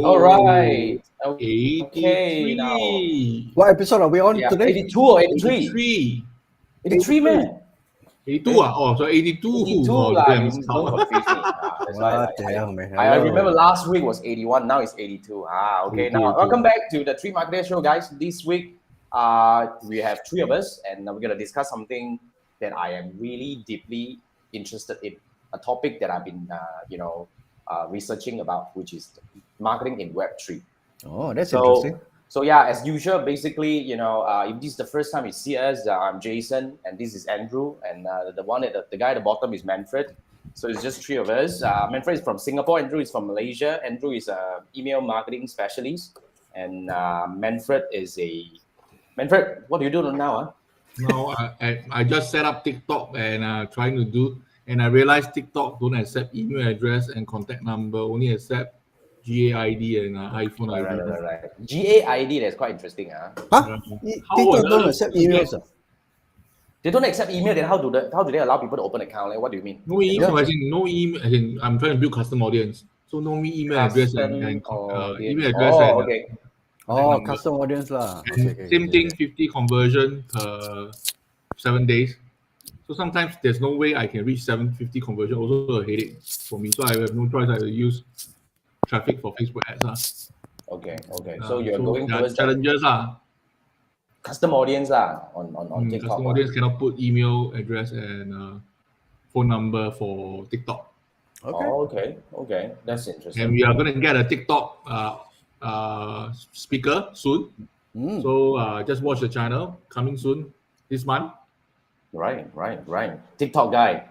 All right. Okay, now. 83. What episode are we on Yeah, today? 82 or 83? 83. 83, man. 82 ah? Oh, so 82. 82 Oh, lah. today I You missed don't out. confuse me. That's why What the hell, man? I Hello. remember last week was 81. Now it's 82. Okay. 82, Now, 82. welcome back to the Three Marketeers Show, guys. This week, we have three of us, and we're gonna discuss something that I am really deeply interested in. A topic that I've been, researching about, which is marketing in Web3. Oh, that's interesting. So yeah, as usual, basically, if this is the first time you see us, I'm Jason, and this is Andrew, and the guy at the bottom is Manfred. So it's just three of us. Manfred is from Singapore, Andrew is from Malaysia. Andrew is a email marketing specialist, and Manfred, what do you do now? No, I just set up TikTok and trying to do, and I realized TikTok don't accept email address and contact number, only accept GAID and iPhone ID. Right. GAID, that's quite interesting. Huh? How TikTok on don't earth accept you emails. get- They don't accept email, then how do they allow people to open an account? Like, what do you mean? No email, as in no email. As in, I'm trying to build custom audience, so no email address and email address and okay. Oh, number. custom audience lah. And Okay. same thing, 50 conversion per 7 days. So sometimes there's no way I can reach 750 conversion. Also a headache for me. So I have no choice. I have to use traffic for Facebook ads. Okay. So you're going there are towards that challenges. custom audience on TikTok. Custom audience cannot put email address and phone number for TikTok. Okay. Okay. That's interesting. And we are going to get a TikTok speaker soon. So just watch the channel coming soon this month. Right. TikTok guy.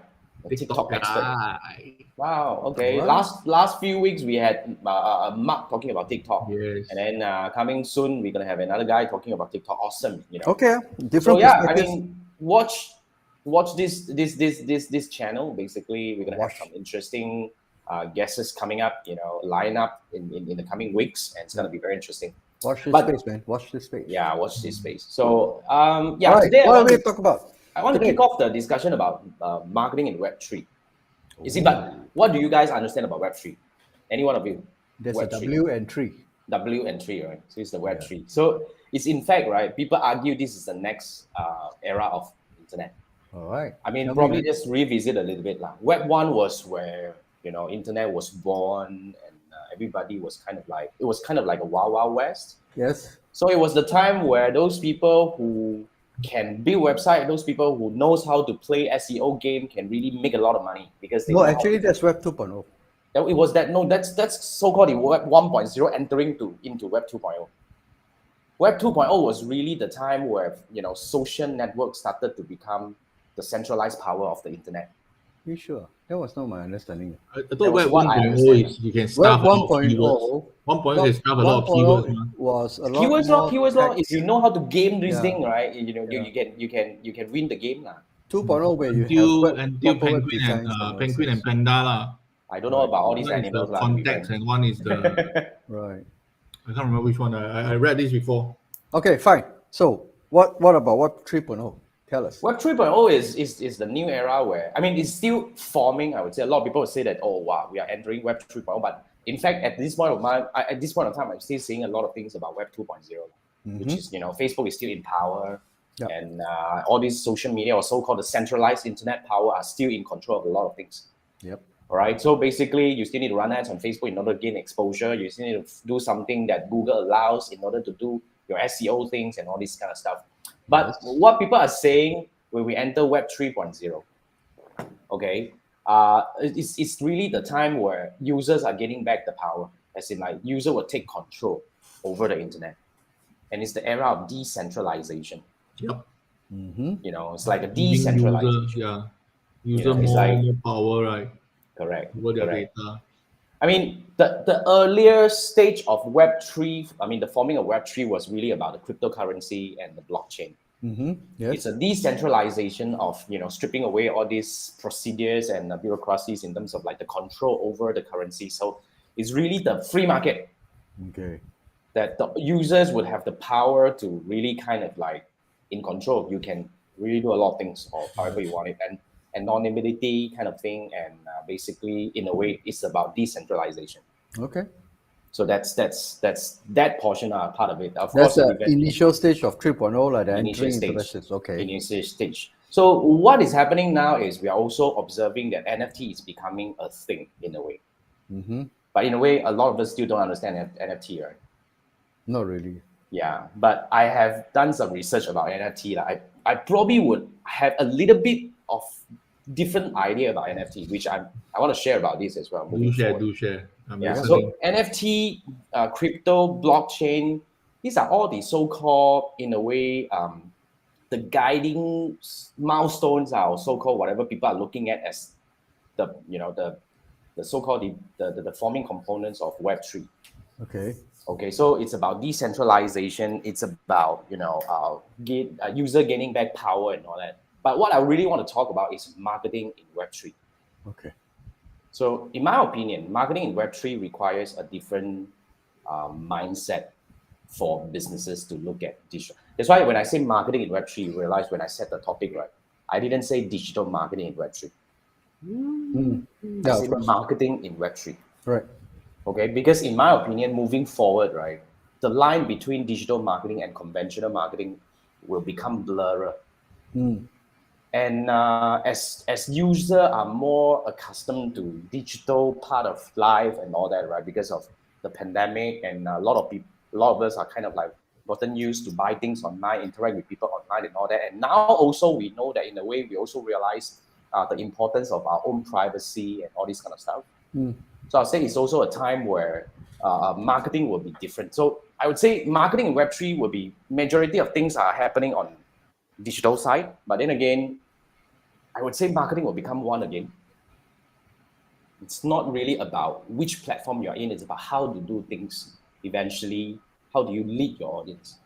TikTok expert. guy. Wow. Okay. Right. Last few weeks we had Mark talking about TikTok. Yes. And then coming soon we're gonna have another guy talking about TikTok. Awesome. Okay. So Different yeah, I perspectives. mean, watch this channel. Basically, we're gonna have some interesting guests coming up. Line up in the coming weeks, and it's gonna be very interesting. Watch this but- space, man. Watch this space. Yeah, watch this space. So All right. today What are we going to talk about? I want to today? kick off the discussion about marketing in Web3. You see, but what do you guys understand about Web3? Any one of you? There's a Web3. W and 3. W and 3, right? So it's the Web3. So it's in fact, right, people argue this is the next era of internet. All right. I mean, Tell me, probably man. just revisit a little bit. Web 1 was where, internet was born and everybody was kind of like a wild west. Yes. So it was the time where those people who can build website, those people who knows how to play SEO game can really make a lot of money because they No, know how actually, to- that's Web 2.0. it was that no that's so-called the Web 1.0 entering into Web 2.0. Web 2.0 was really the time where social networks started to become the centralized power of the internet. You sure? That was not my understanding. I That thought was Web what I 1.0 understand. is you can Web stuff a lot of 1.0. keywords. 1.0 is stuff a lot of keywords. man. was a lot Keywords more law. If text. you know how to game this Yeah. thing, right? Yeah. You can win the game now. 2.0 where you Until have proper web Penguin designs and all Penguin that and Panda lah. I don't know about all these One is the animals lah. context and one is the stuff. Right. I can't remember which one. I read this before. Okay, fine. So what about Web 3.0? Tell us. Web 3.0 is the new era where, I mean, it's still forming. I would say a lot of people would say that, oh wow, we are entering Web 3.0. But in fact, at this point of time, I'm still seeing a lot of things about Web 2.0, which is Facebook is still in power, Yep. and all these social media or so-called the centralized internet power are still in control of a lot of things. Yep. All right. So basically, you still need to run ads on Facebook in order to gain exposure. You still need to do something that Google allows in order to do your SEO things and all this kind of stuff. But what people are saying when we enter Web 3.0, okay, it's really the time where users are getting back the power. As in, like, user will take control over the internet, and it's the era of decentralization. Yep. It's like a Giving decentralization. user it's like- more power, right? Correct. Over their Correct. data. I mean, the earlier stage of Web3, the forming of Web3 was really about the cryptocurrency and the blockchain. Yes. It's a decentralization of, stripping away all these procedures and bureaucracies in terms of like the control over the currency. So it's really the free market Okay. that the users would have the power to really kind of like in control. You can really do a lot of things or however you want it. And anonymity kind of thing. And basically, in a way, it's about decentralization. Okay. So that's that portion are part of it. Of That's course, the initial stage of 3.0, like they're initial entering into stage. this. Okay. Initial stage. So what is happening now is we are also observing that NFT is becoming a thing in a way. Mm-hmm. But in a way, a lot of us still don't understand NFT, right? Not really. Yeah, but I have done some research about NFT. I probably would have a little bit of different idea about NFT, which I want to share about this as well. Moving forward. Do share. I'm Yeah. listening. So NFT, crypto, blockchain, these are all the so-called, in a way, the guiding milestones are, or so-called whatever people are looking at as the so-called the forming components of Web3. Okay. Okay, so it's about decentralization. It's about user gaining back power and all that. But what I really want to talk about is marketing in Web3. Okay. So, in my opinion, marketing in Web3 requires a different mindset for businesses to look at digital. That's why when I say marketing in Web3, you realize when I set the topic, right, I didn't say digital marketing in Web3. Mm. I Yeah, said of course. marketing in Web3. Right. Okay, because in my opinion, moving forward, right, the line between digital marketing and conventional marketing will become blurred. Mm. And as users are more accustomed to digital part of life and all that, right, because of the pandemic, and a lot of us are kind of like gotten used to buy things online, interact with people online and all that. And now also we know that in a way we also realize the importance of our own privacy and all this kind of stuff. Mm. So I'll say it's also a time where marketing will be different. So I would say marketing in Web3 will be majority of things are happening on digital side. But then again, I would say marketing will become one again. It's not really about which platform you're in. It's about how to do things eventually. How do you lead your audience?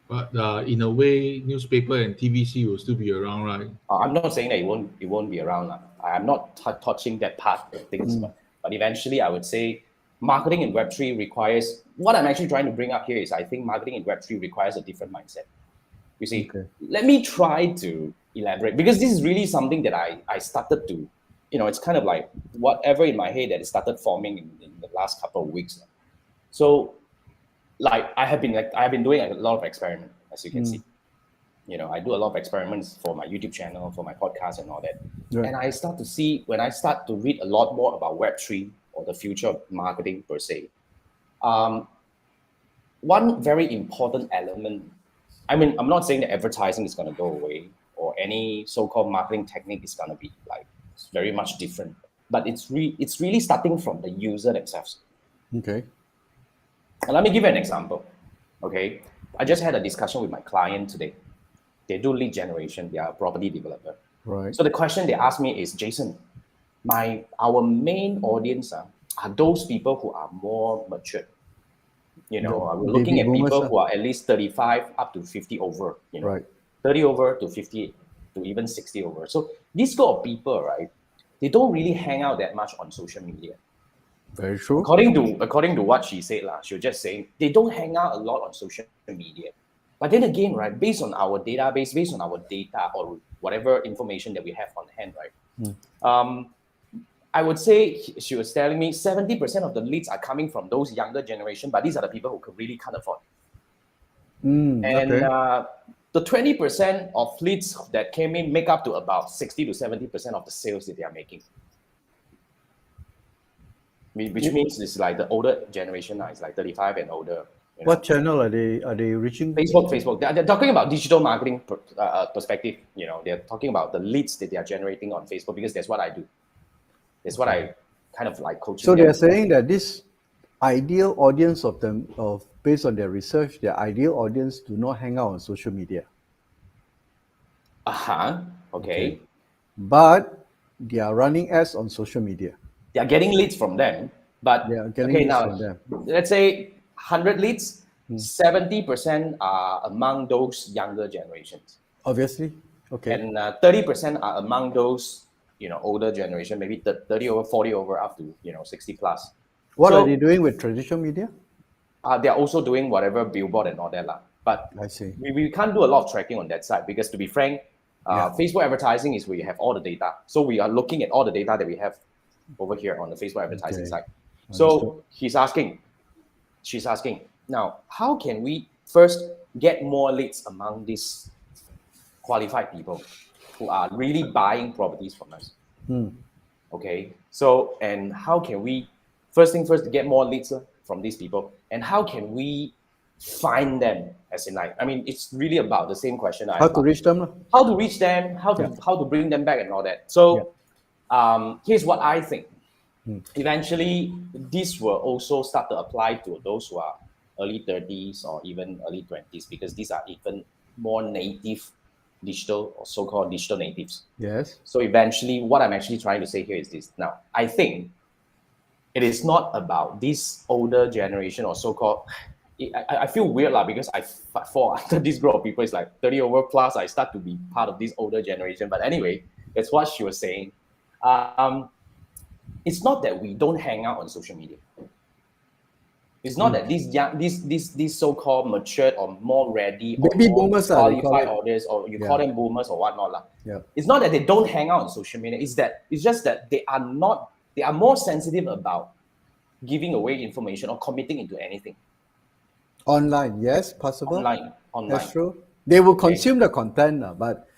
But in a way, newspaper and TVC will still be around, right? I'm not saying that it won't be around. I'm not touching that part of things. But eventually, I would say marketing in Web3 requires, what I'm actually trying to bring up here is I think marketing in Web3 requires a different mindset. You see, let me try to elaborate, because this is really something that I started to, it's kind of like whatever in my head that it started forming in the last couple of weeks. So like I have been doing a lot of experiment, as you can see. I do a lot of experiments for my YouTube channel, for my podcast and all that. Right. And I start to see, when I start to read a lot more about Web3 or the future of marketing per se, one very important element, I mean, I'm not saying that advertising is going to go away or any so-called marketing technique is going to be like very much different, but it's really starting from the user themselves. Okay. And let me give you an example. Okay, I just had a discussion with my client today. They do lead generation. They are a property developer. Right. So the question they asked me is, Jason, our main audience are those people who are more mature. We're looking at people who are at least 35 up to 50 over. Right. 30 over to 50 to even 60 over. So these group of people, right, they don't really hang out that much on social media. Very true. According to what she said, she was just saying they don't hang out a lot on social media. But then again, right, based on our database, based on our data or whatever information that we have on hand, right, I would say she was telling me 70% of the leads are coming from those younger generation, but these are the people who really can't afford. And the 20% of leads that came in make up to about 60 to 70% of the sales that they are making. Which means it's like the older generation now, it's like 35 and older. What channel are they reaching? Facebook. They're talking about digital marketing perspective. They're talking about the leads that they are generating on Facebook, because that's what I do. That's what I kind of like coaching. So they're saying that this ideal audience based on their research, their ideal audience do not hang out on social media. Okay. But they are running ads on social media. They are getting leads from them, but They are getting leads from them. Let's say 100 leads, 70% are among those younger generations. Obviously. Okay. And 30% are among those older generation, maybe 30 over, 40 over, up to 60 plus. What are they doing with traditional media? They're also doing whatever billboard and all that. But I see. We can't do a lot of tracking on that side, because to be frank, Facebook advertising is where you have all the data. So we are looking at all the data that we have over here on the Facebook advertising side. So he's asking, she's asking, now, how can we first get more leads among these qualified people who are really buying properties from us? Okay, so, and how can we, first thing first, get more leads from these people, and how can we find them, as in like, I mean, it's really about the same question. How to reach them? How to reach them, how to bring them back and all that. So here's what I think. Eventually, this will also start to apply to those who are early 30s or even early 20s, because these are even more native digital or so-called digital natives. Yes. So eventually, what I'm actually trying to say here is this. Now, I think it is not about this older generation or so-called, I feel weird because I fall under this group of people. It's like 30 over plus, I start to be part of this older generation. But anyway, that's what she was saying. It's not that we don't hang out on social media. It's not that these young, these so-called matured or more ready or Baby more boomers, qualified orders, or you call them boomers or whatnot. It's not that they don't hang out on social media. It's just that they are more sensitive about giving away information or committing into anything. Online, yes, possible. Online. That's true. They will consume the content, but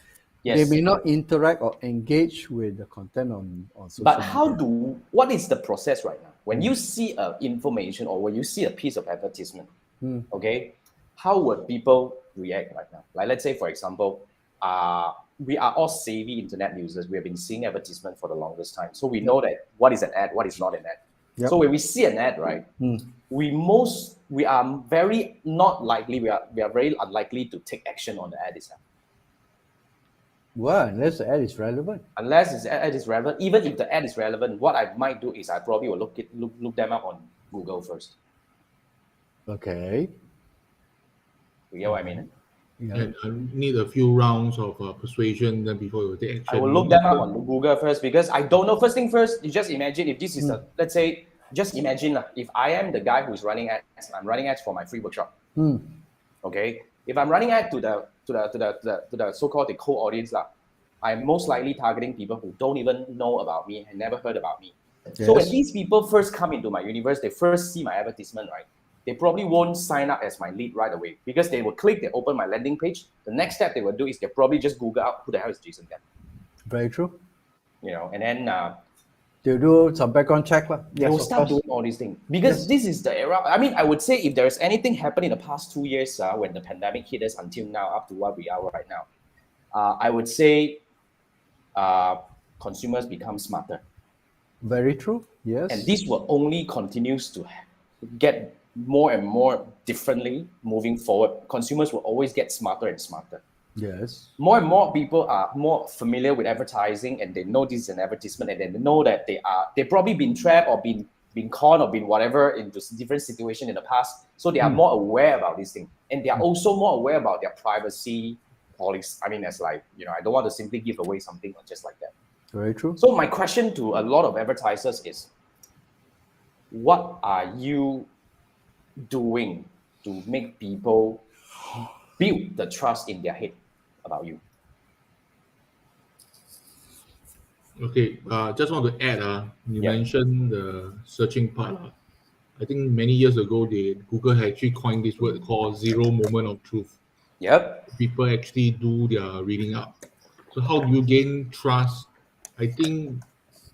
they may not interact or engage with the content on social media. But what is the process right now? When you see information or when you see a piece of advertisement, okay, how would people react right now? Like, let's say, for example, we are all savvy internet users. We have been seeing advertisement for the longest time. So we know that what is an ad, what is not an ad. So when we see an ad, right, we are very very unlikely to take action on the ad itself. Well, unless the ad is relevant. Unless the ad is relevant, even if the ad is relevant, what I might do is I probably will look them up on Google first. Okay. You get what I mean? And I need a few rounds of persuasion then before you take action. I will look them up on Google first, because I don't know. First thing first, you just imagine if this is let's say, just imagine if I am the guy who's running ads, I'm running ads for my free workshop. Okay, if I'm running ad to the so-called the cold audience, I'm most likely targeting people who don't even know about me and never heard about me. Yes. So when these people first come into my universe, they first see my advertisement, right? They probably won't sign up as my lead right away, because they will click, they open my landing page. The next step they will do is they probably just Google out who the hell is Jason Gan. Very true. And then they'll do some background check. They will start doing all these things, because this is the era. I mean, I would say if there's anything happening in the past 2 years, when the pandemic hit us until now, up to what we are right now, I would say consumers become smarter. Very true. Yes. And this will only continues to get more and more differently moving forward. Consumers will always get smarter and smarter. Yes. More and more people are more familiar with advertising, and they know this is an advertisement, and they know that they've probably been trapped or been conned or been whatever into different situations in the past. So they are more aware about this thing, and they are also more aware about their privacy policy. I mean, as like, I don't want to simply give away something just like that. Very true. So my question to a lot of advertisers is, what are you doing to make people build the trust in their head about you? Okay, just want to add, you mentioned the searching part. I think many years ago, Google had actually coined this word called zero moment of truth. Yep. People actually do their reading up. So how do you gain trust? I think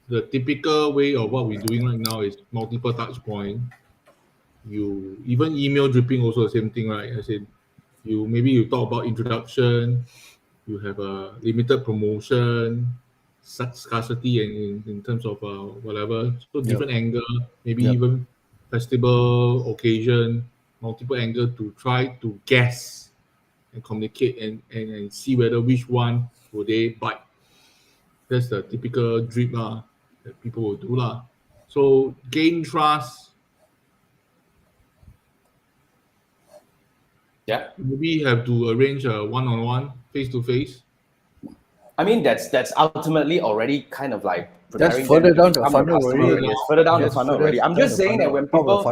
the typical way of what we're doing right now is multiple touch points. You even email dripping also the same thing, right? I said, you talk about introduction, you have a limited promotion, scarcity in terms of whatever. So different angle, maybe even festival occasion, multiple angle to try to guess and communicate and see whether which one will they bite. That's the typical drip that people will do . So gain trust. Yeah. Maybe have to arrange a one-on-one, face-to-face. I mean, that's ultimately already kind of like that's further down the funnel already. It's further down the funnel already. I'm just saying that when people,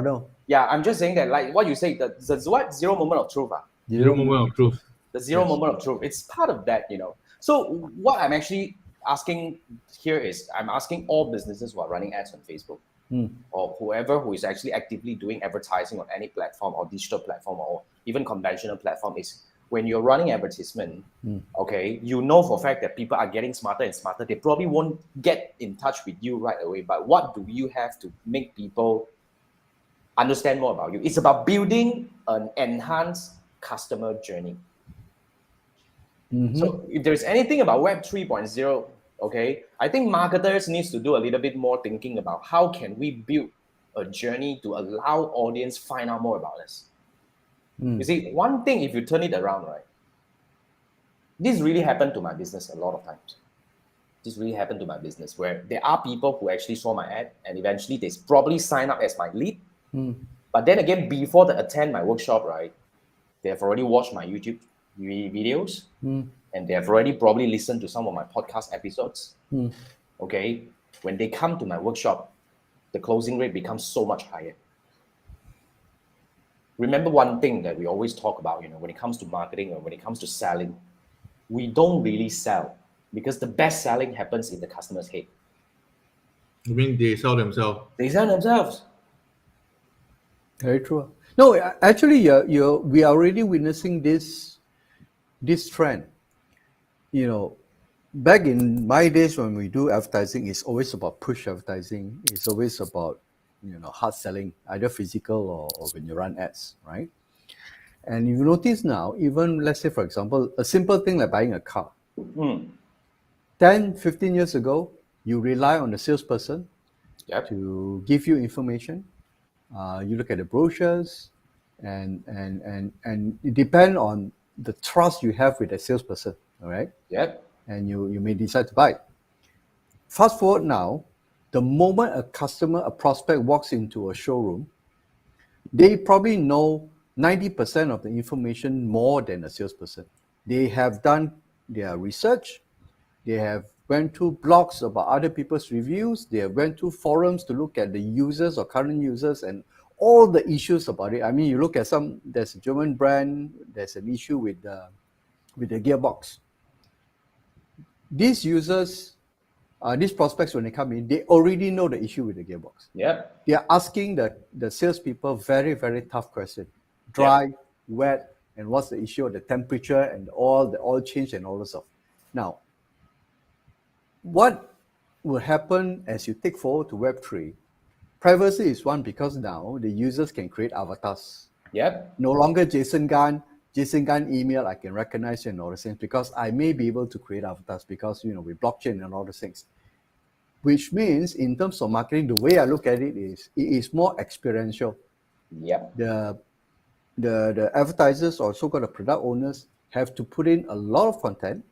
I'm just saying that, like what you say, the what zero moment of truth. Zero moment of truth. The zero moment of truth. It's part of that, So what I'm actually asking here is, I'm asking all businesses who are running ads on Facebook, or whoever who is actually actively doing advertising on any platform or digital platform or even conventional platform is when you're running advertisement, okay, you know for a fact that people are getting smarter and smarter. They probably won't get in touch with you right away. But what do you have to make people understand more about you? It's about building an enhanced customer journey. So if there's anything about Web 3.0, okay, I think marketers needs to do a little bit more thinking about how can we build a journey to allow audience find out more about us. You see, one thing, if you turn it around, right, this really happened to my business a lot of times. This really happened to my business where there are people who actually saw my ad and eventually they probably sign up as my lead. But then again, before they attend my workshop, right, they have already watched my YouTube videos and they have already probably listened to some of my podcast episodes. Okay, when they come to my workshop, the closing rate becomes so much higher. Remember one thing that we always talk about, when it comes to marketing or when it comes to selling, we don't really sell because the best selling happens in the customer's head. You mean they sell themselves? They sell themselves. Very true. No, actually, we are already witnessing this trend. Back in my days when we do advertising, it's always about push advertising. It's always about hard selling, either physical or when you run ads, right? And you notice now, even let's say, for example, a simple thing like buying a car. 10, 15 years ago, you rely on the salesperson to give you information. You look at the brochures, and it depends on the trust you have with the salesperson, all right? Yep. And you may decide to buy. Fast forward now, the moment a prospect walks into a showroom, they probably know 90% of the information more than a salesperson. They have done their research. They have went through blogs about other people's reviews. They have went through forums to look at the users or current users and all the issues about it. I mean, you look at there's a German brand, there's an issue with the gearbox. These users, these prospects, when they come in, they already know the issue with the gearbox. Yep. They are asking the salespeople very, very tough questions. Dry, wet, and what's the issue of the temperature and the oil change and all this stuff. Now, what will happen as you take forward to Web3? Privacy is one because now the users can create avatars. Yep. No longer Jason Gunn email, I can recognize you and all those things because I may be able to create avatars because, with blockchain and all those things. Which means in terms of marketing, the way I look at it is more experiential. Yep. The advertisers or so-called the product owners have to put in a lot of content,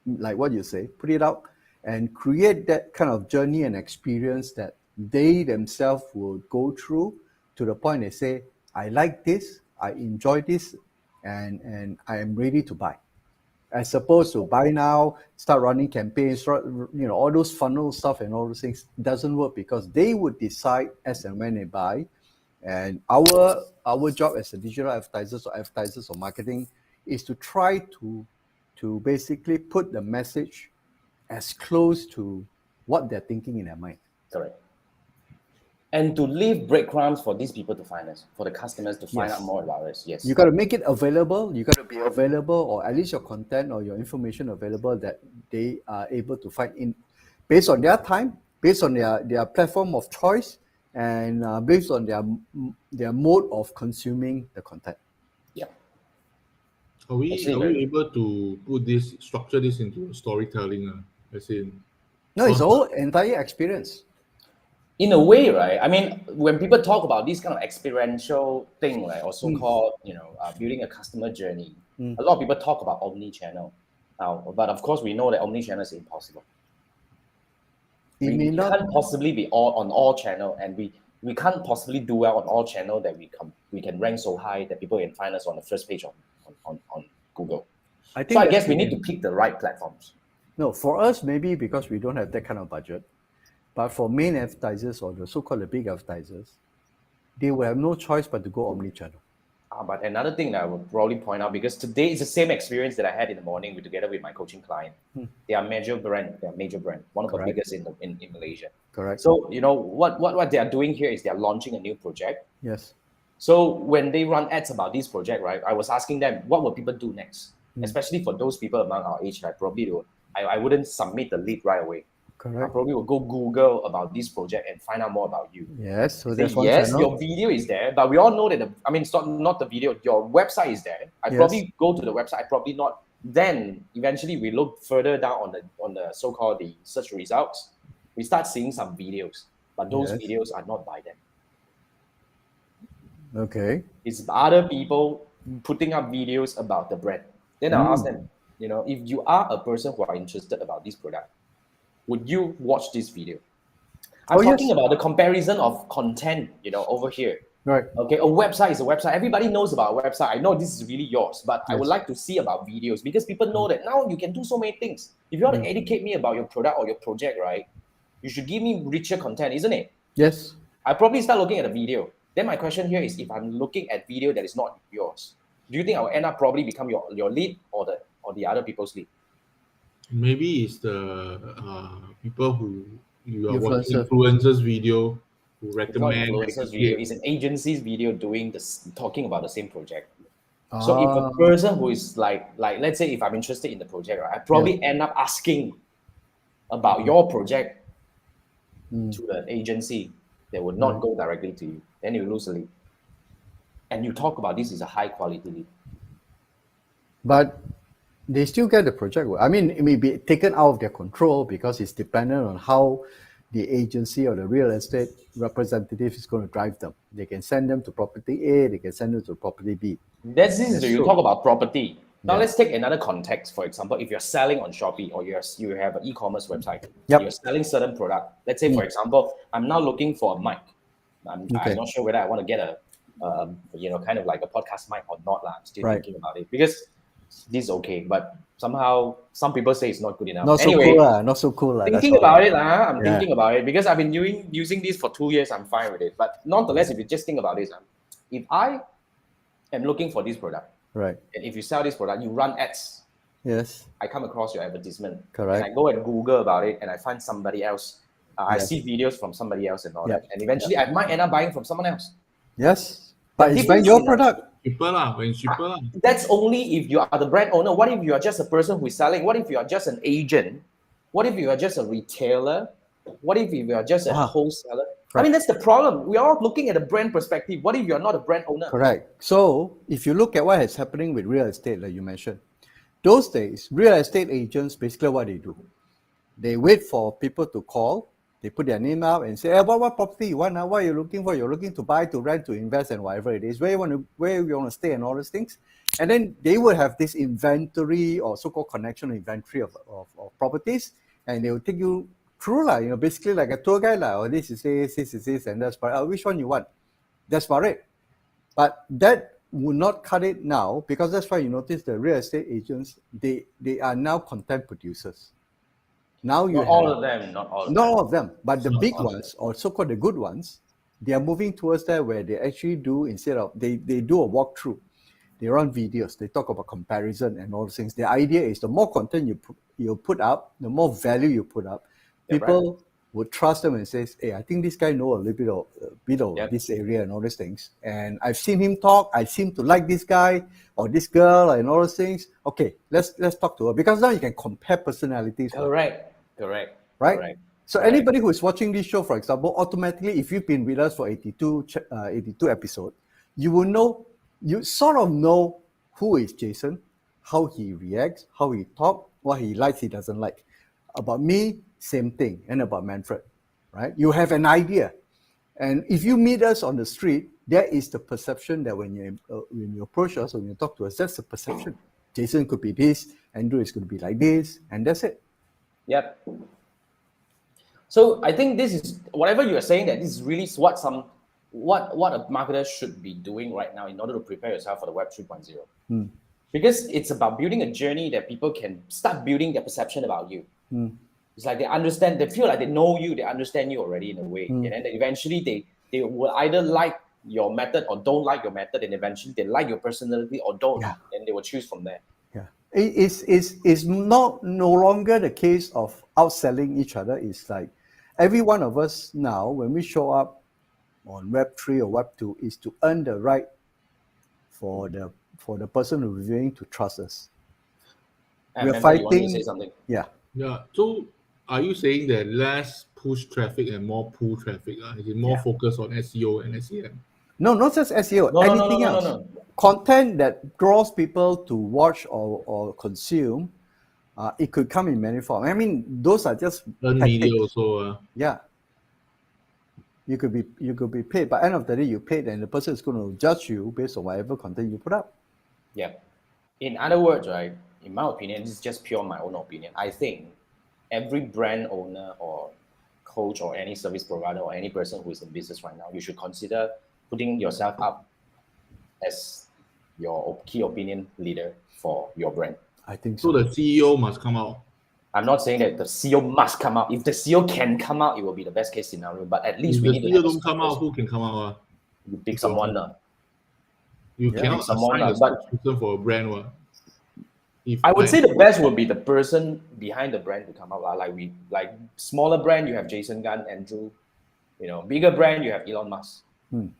like what you say, put it out and create that kind of journey and experience that they themselves will go through to the point they say, I like this, I enjoy this, and I am ready to buy. As opposed to buy now, start running campaigns, all those funnel stuff and all those things doesn't work because they would decide as and when they buy. And our job as a digital advertisers or marketing is to try to basically put the message as close to what they're thinking in their mind. Correct. And to leave breadcrumbs for these people to find us, for the customers to find out more about us. Yes. You got to make it available. You got to be available, or at least your content or your information available that they are able to find in based on their time, based on their platform of choice, and based on their mode of consuming the content. Yeah. Are we able to structure this into storytelling? As in, no, it's the whole entire experience. In a way, right? I mean, when people talk about this kind of experiential thing, right, or so-called, building a customer journey, a lot of people talk about omni-channel. Now, but of course, we know that omni-channel is impossible. We can't possibly be on all channel, and we can't possibly do well on all channel that we can rank so high that people can find us on the first page on Google. I guess we need to pick the right platforms. No, for us, maybe because we don't have that kind of budget. But for main advertisers or the so-called the big advertisers, they will have no choice but to go omni-channel. But another thing that I would probably point out, because today is the same experience that I had in the morning together with my coaching client. They are major brand, one of the Correct. biggest in Malaysia. Correct. So what they are doing here is they are launching a new project. Yes. So when they run ads about this project, right, I was asking them what will people do next, especially for those people among our age. I wouldn't submit the lead right away. I Correct. probably will go Google about this project and find out more about you. Yes. So Say, that's one yes, channel. your video is there, but we all know that it's not the video. Your website is there. I probably go to the website. Probably not. Then eventually we look further down on the so-called the search results. We start seeing some videos, but those Yes. videos are not by them. Okay. It's other people putting up videos about the brand. Then I'll ask them, if you are a person who are interested about this product, would you watch this video? I'm talking about the comparison of content, over here. Right. Okay, a website is a website. Everybody knows about a website. I know this is really yours, but I would like to see about videos because people know that now you can do so many things. If you want to educate me about your product or your project, right, you should give me richer content, isn't it? Yes. I probably start looking at a video. Then my question here is, if I'm looking at video that is not yours, do you think I will end up probably become your lead or the other people's lead? Maybe it's the people who you are watching Influencer. influencers video who It's not recommend. influencers video. It's an agency's video talking about the same project. Ah. So if a person who is like let's say if I'm interested in the project, right, I probably end up asking about your project to the agency. They would not go directly to you. Then you lose a lead. And you talk about this is a high quality lead. But they still get the project. I mean, it may be taken out of their control because it's dependent on how the agency or the real estate representative is going to drive them. They can send them to property A, they can send them to property B. That's you talk about property. Now let's take another context. For example, if you're selling on Shopee or you have an e-commerce website, you're selling certain product. Let's say, for example, I'm now looking for a mic. I'm not sure whether I want to get a kind of like a podcast mic or not. I'm still thinking about it because this is okay, but somehow some people say it's not good enough. Not so cool. Thinking about it, I'm thinking about it because I've been using this for 2 years. I'm fine with it. But nonetheless, if you just think about this, if I am looking for this product, right, and if you sell this product, you run ads. Yes. I come across your advertisement. Correct. And I go and Google about it, and I find somebody else. I see videos from somebody else and all that, and eventually I might end up buying from someone else. Yes, but it's buying your product. That's only if you are the brand owner. What if you are just a person who is selling? What if you are just an agent? What if you are just a retailer? What if you are just a wholesaler? Right. I mean, that's the problem. We are all looking at a brand perspective. What if you're not a brand owner? Correct. So if you look at what is happening with real estate, like you mentioned, those days, real estate agents, basically what they do, they wait for people to call. They put their name out and say, hey, what property you want now? What are you looking for? You're looking to buy, to rent, to invest, and whatever it is. Where you want to stay and all those things. And then they would have this inventory or so-called connection inventory of properties, and they will take you through, basically like a tour guide, or this is this, and that's which one you want. That's about it. But that would not cut it now, because that's why you notice the real estate agents, they are now content producers. Now you not all of them, not all of them, but the big ones, or so-called the good ones, they are moving towards that, where they actually do, instead of they do a walkthrough, they run videos, they talk about comparison and all those things. The idea is the more content you put up, the more value you put up, people would trust them and say, hey, I think this guy knows a little bit of this area and all these things, and I've seen him talk, I seem to like this guy or this girl and all those things. Okay, let's talk to her, because now you can compare personalities. Correct. Right? Correct. So anybody who is watching this show, for example, automatically, if you've been with us for 82 episodes, you will know, you sort of know who is Jason, how he reacts, how he talks, what he likes, he doesn't like. About me, same thing, and about Manfred, right? You have an idea. And if you meet us on the street, there is the perception that when you approach us, when you talk to us, that's the perception. Jason could be this, Andrew is going to be like this, and that's it. Yep. So I think this is whatever you are saying, that this is really what a marketer should be doing right now in order to prepare yourself for the Web 3.0. Because it's about building a journey that people can start building their perception about you. It's like they feel like they know you, they understand you already in a way, and then eventually they will either like your method or don't like your method, and eventually they like your personality or don't, Yeah. and they will choose from there. Yeah, it's not no longer the case of outselling each other. It's like every one of us now, when we show up on Web3 or Web2, is to earn the right for the person who is willing to trust us. And We're Amanda, you want to say fighting. something? Yeah. Yeah. So are you saying that less push traffic and more pull traffic? Is it more Yeah. focus on SEO and SEM? No, not just SEO, No, no, no, no, anything no, no, else. no. Content that draws people to watch or consume, it could come in many forms. I mean, those are just Earn media tactics. also. Yeah. You could be paid, but end of the day, you paid, and the person is going to judge you based on whatever content you put up. Yeah. In other words, right, in my opinion, this is just pure my own opinion. I think every brand owner or coach or any service provider or any person who is in business right now, you should consider putting yourself up as your key opinion leader for your brand. I think So so. the CEO must come out. I'm not saying that the CEO must come out. If the CEO can come out, it will be the best case scenario. But at least If we the need to CEO have a don't come out, spokesperson. who can come out? You pick someone. You Yeah. cannot Pick someone, assign a but spokesperson for a brand. If I would say the best would be the person behind the brand to come out. Like smaller brand, you have Jason Gunn, Andrew. Bigger brand, you have Elon Musk. There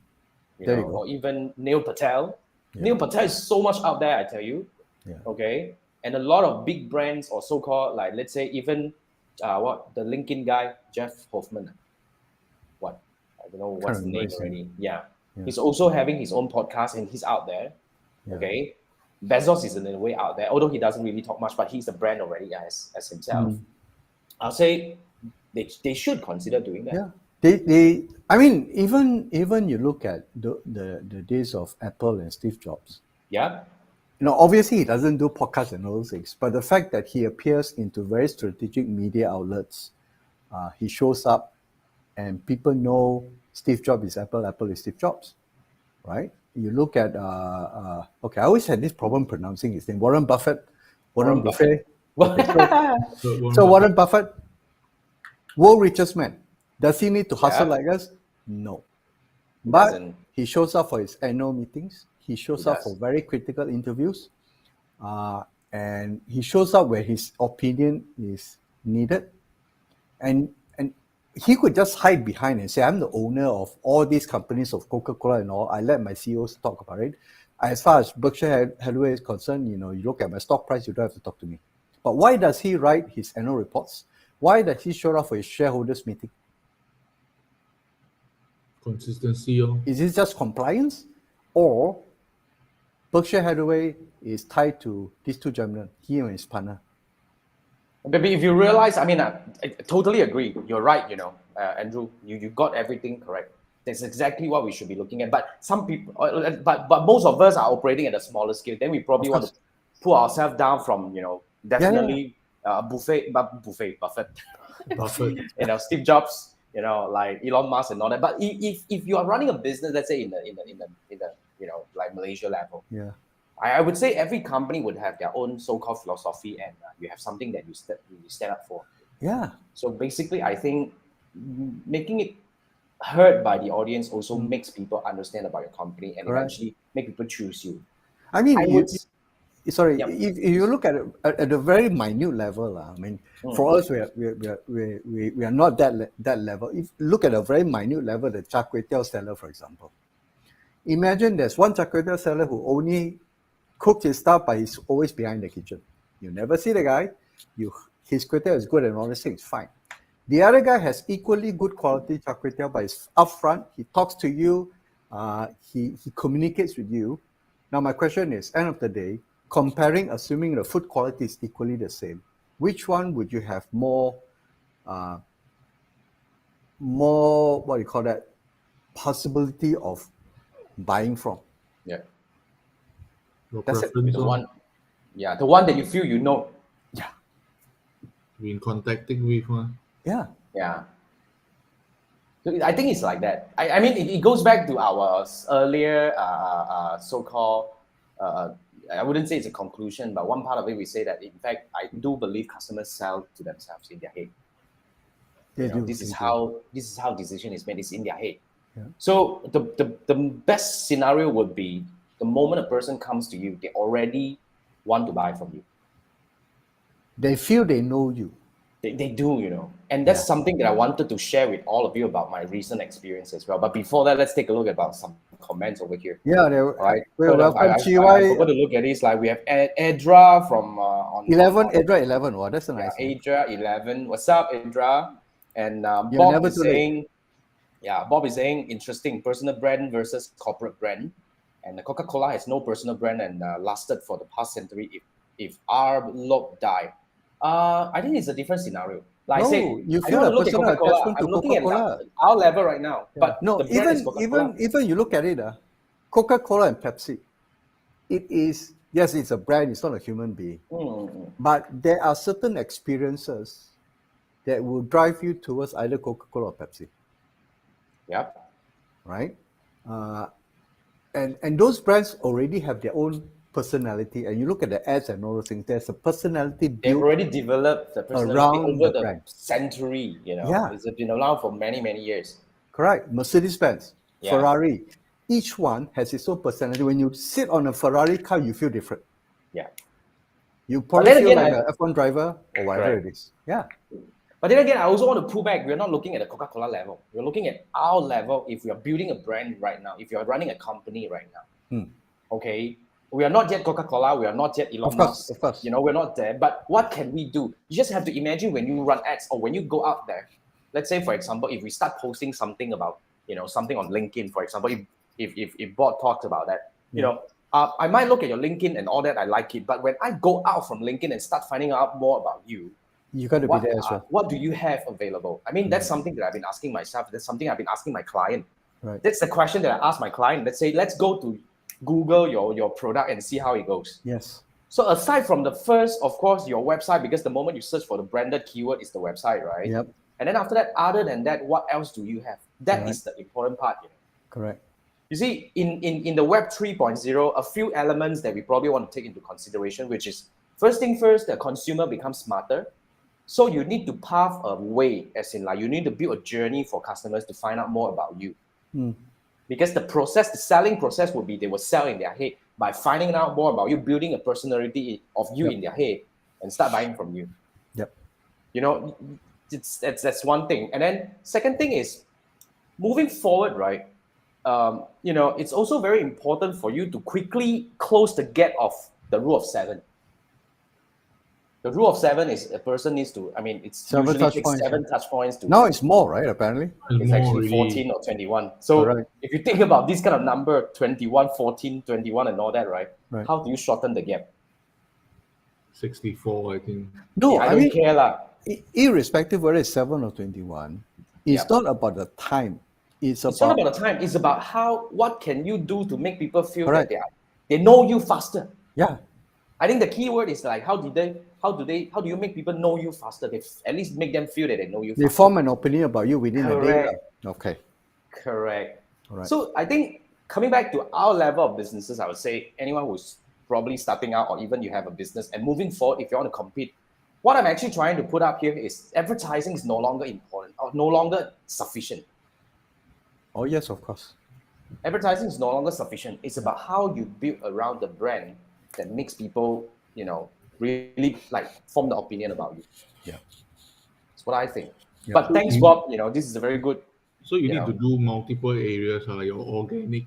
you go. Or even Neil Patel. Yeah. Neil Patel is so much out there, I tell you. Yeah. Okay. And a lot of big brands or so-called, like let's say even the LinkedIn guy, Jeff Hoffman. I don't know what's the name remember his name. already. Yeah. He's also having his own podcast and he's out there. Yeah. Okay. Bezos is in a way out there, although he doesn't really talk much, but he's a brand already as himself. I'll say they should consider doing that. Yeah. I mean, even you look at the days of Apple and Steve Jobs. Yeah. Obviously he doesn't do podcasts and all those things, but the fact that he appears into very strategic media outlets, he shows up, and people know Steve Jobs is Apple, Apple is Steve Jobs, right? You look at okay, I always had this problem pronouncing his name, Warren Buffett. Warren Okay, So Warren Buffett, world richest man. Does he need to hustle Yeah. like us? No. But doesn't. he shows up for his annual meetings. He shows up does. for very critical interviews. And he shows up where his opinion is needed. And he could just hide behind and say, I'm the owner of all these companies of Coca-Cola and all. I let my CEOs talk about it. As far as Berkshire Hathaway is concerned, you look at my stock price, you don't have to talk to me. But why does he write his annual reports? Why does he show up for his shareholders meeting? consistency. Is it just compliance? Or Berkshire Hathaway is tied to these two gentlemen, he and his partner? Maybe if you realize, I mean, I totally agree. You're right, Andrew. You got everything correct. That's exactly what we should be looking at. But some people, but most of us are operating at a smaller scale. Then we probably want to pull ourselves down from, definitely Buffett. Buffett. Steve Jobs, like Elon Musk and all that. But if you are running a business, let's say in the like Malaysia level, Yeah. I would say every company would have their own so-called philosophy, and you have something that you stand up for. Yeah. So basically, I think making it heard by the audience also makes people understand about your company and Right. eventually make people choose you. I mean, I would- sorry, Yep. if you look at it at a very minute level, I mean, for us, we are not that level. If you look at a very minute level, the char kway teow seller, for example, imagine there's one char kway teow seller who only cooks his stuff, but he's always behind the kitchen. You never see the guy. His kway teow is good and all this thing is fine. The other guy has equally good quality char kway teow, but he's upfront. He talks to you. He communicates with you. Now, my question is, end of the day, assuming the food quality is equally the same, which one would you have more, what do you call that, possibility of buying from? Yeah, Your That's it. preference. the one that you feel Yeah. Been contacting with. Yeah. Yeah. So I think it's like that. I mean, it goes back to our earlier so-called, I wouldn't say it's a conclusion, but one part of it, we say that, in fact, I do believe customers sell to themselves in their head. They do. This is how decision is made. It's in their head. So the best scenario would be the moment a person comes to you, they already want to buy from you. They feel they know you. They do, you know. And that's Yeah. something that I wanted to share with all of you about my recent experience as well. But before that, let's take a look about some comments over here. Yeah, All right. well, Turn up, welcome, I GY forgot to look at this. Like we have Edra from on 11, Edra 11. Wow, that's a nice name. Adra 11. What's up, Adra? And You're Bob never is too late. saying, yeah, Bob is saying interesting personal brand versus corporate brand. And the Coca-Cola has no personal brand and lasted for the past century. If our look die, I think it's a different scenario. Like I No, said, you I feel don't a want to look at personal Coca-Cola. attachment to I'm looking at Coca-Cola. our level right now, Yeah. but No, the brand is Coca-Cola. even you look at it, Coca-Cola and Pepsi, it is, yes, it's a brand, it's not a human being. But there are certain experiences that will drive you towards either Coca-Cola or Pepsi, Yep. right? And those brands already have their own personality. And you look at the ads and all those things, there's a personality They've built already developed the personality around over the the brand. century, you know. Yeah. It's been around for many, many years. Correct. Mercedes-Benz, Yeah. Ferrari, each one has its own personality. When you sit on a Ferrari car, you feel different. Yeah. You probably then feel again, like an F1 driver or whatever Correct. it is. Yeah. But then again, I also want to pull back. We're not looking at the Coca-Cola level. We're looking at our level. If we are building a brand right now, if you're running a company right now, okay, we are not yet Coca-Cola. We are not yet Elon Musk. Of course. You know, we're not there. But what can we do? You just have to imagine when you run ads or when you go out there. Let's say, for example, if we start posting something about, you know, something on LinkedIn, for example, if Bob talks about that, you know, I might look at your LinkedIn and all that. I like it. But when I go out from LinkedIn and start finding out more about you, You got to be there as well. what do you have available? I mean, that's something that I've been asking myself. That's something I've been asking my client. Right. That's the question that I ask my client. Let's say, let's go to Google your product and see how it goes. Yes. So aside from the first, of course, your website, because the moment you search for the branded keyword is the website, right? Yep. And then after that, other than that, what else do you have? That is the important part. You know? Correct. You see, in the Web 3.0, a few elements that we probably want to take into consideration, which is, first thing first, the consumer becomes smarter. So you need to pave a way, as in like you need to build a journey for customers to find out more about you. Because the selling process would be they will sell in their head by finding out more about you, building a personality of you in their head and start buying from you. Yep. You know, that's one thing. And then second thing is moving forward, right? You know, it's also very important for you to quickly close the gap of the rule of 7. The rule of 7 is a person needs to, I mean, it's usually takes 7 touch points to. Now it's more, right? Apparently. It's actually 14 or 21. So if you think about this kind of number, 21, 14, 21 and all that, right? How do you shorten the gap? 64, I think. No, I don't care lah. Irrespective whether it's 7 or 21, it's not about the time. It's not about the time. It's about what can you do to make people feel Correct. that they know you faster. Yeah. I think the key word is like how do you make people know you faster? They at least make them feel that they know you faster. They form an opinion about you within a day. Okay. Correct. All right. So I think coming back to our level of businesses, I would say anyone who's probably starting out or even you have a business and moving forward, if you want to compete, what I'm actually trying to put up here is advertising is no longer important or no longer sufficient. Oh, yes, of course. Advertising is no longer sufficient. It's about how you build around the brand that makes people, you know, really like form the opinion about you. Yeah. That's what I think. Yeah. But thanks, Bob. You know, this is a very good. So you need to do multiple areas, like your organic,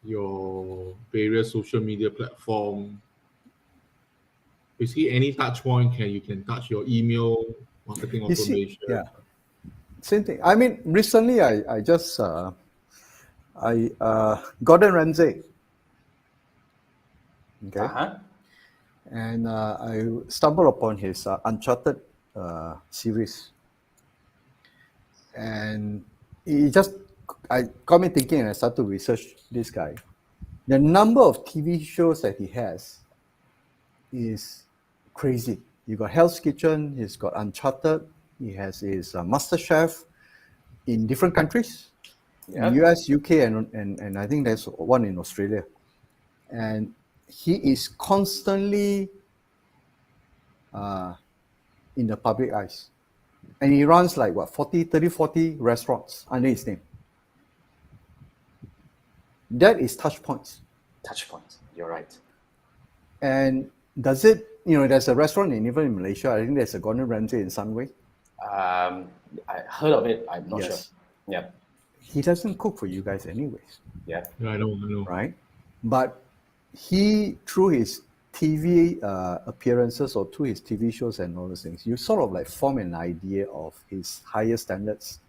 your various social media platform. Basically, any touch point you can touch your email marketing automation. Same thing. I mean, recently I just Gordon Ramsay. Okay. And I stumbled upon his Uncharted series, and it just got me thinking, and I started to research this guy. The number of TV shows that he has is crazy. You got Hell's Kitchen, he's got Uncharted, he has his Master Chef in different countries, in US, UK, and I think there's one in Australia. And he is constantly in the public eyes. And he runs like 40 restaurants under his name. That is touch points. Touch points. You're right. And does it, there's a restaurant even in Malaysia, I think there's a Gordon Ramsay in Sunway. I heard of it. I'm not sure. Yes. Yeah. He doesn't cook for you guys anyways, Yeah. Yeah, I know. right? But he, through his TV appearances or through his TV shows and all those things, you sort of like form an idea of his higher standards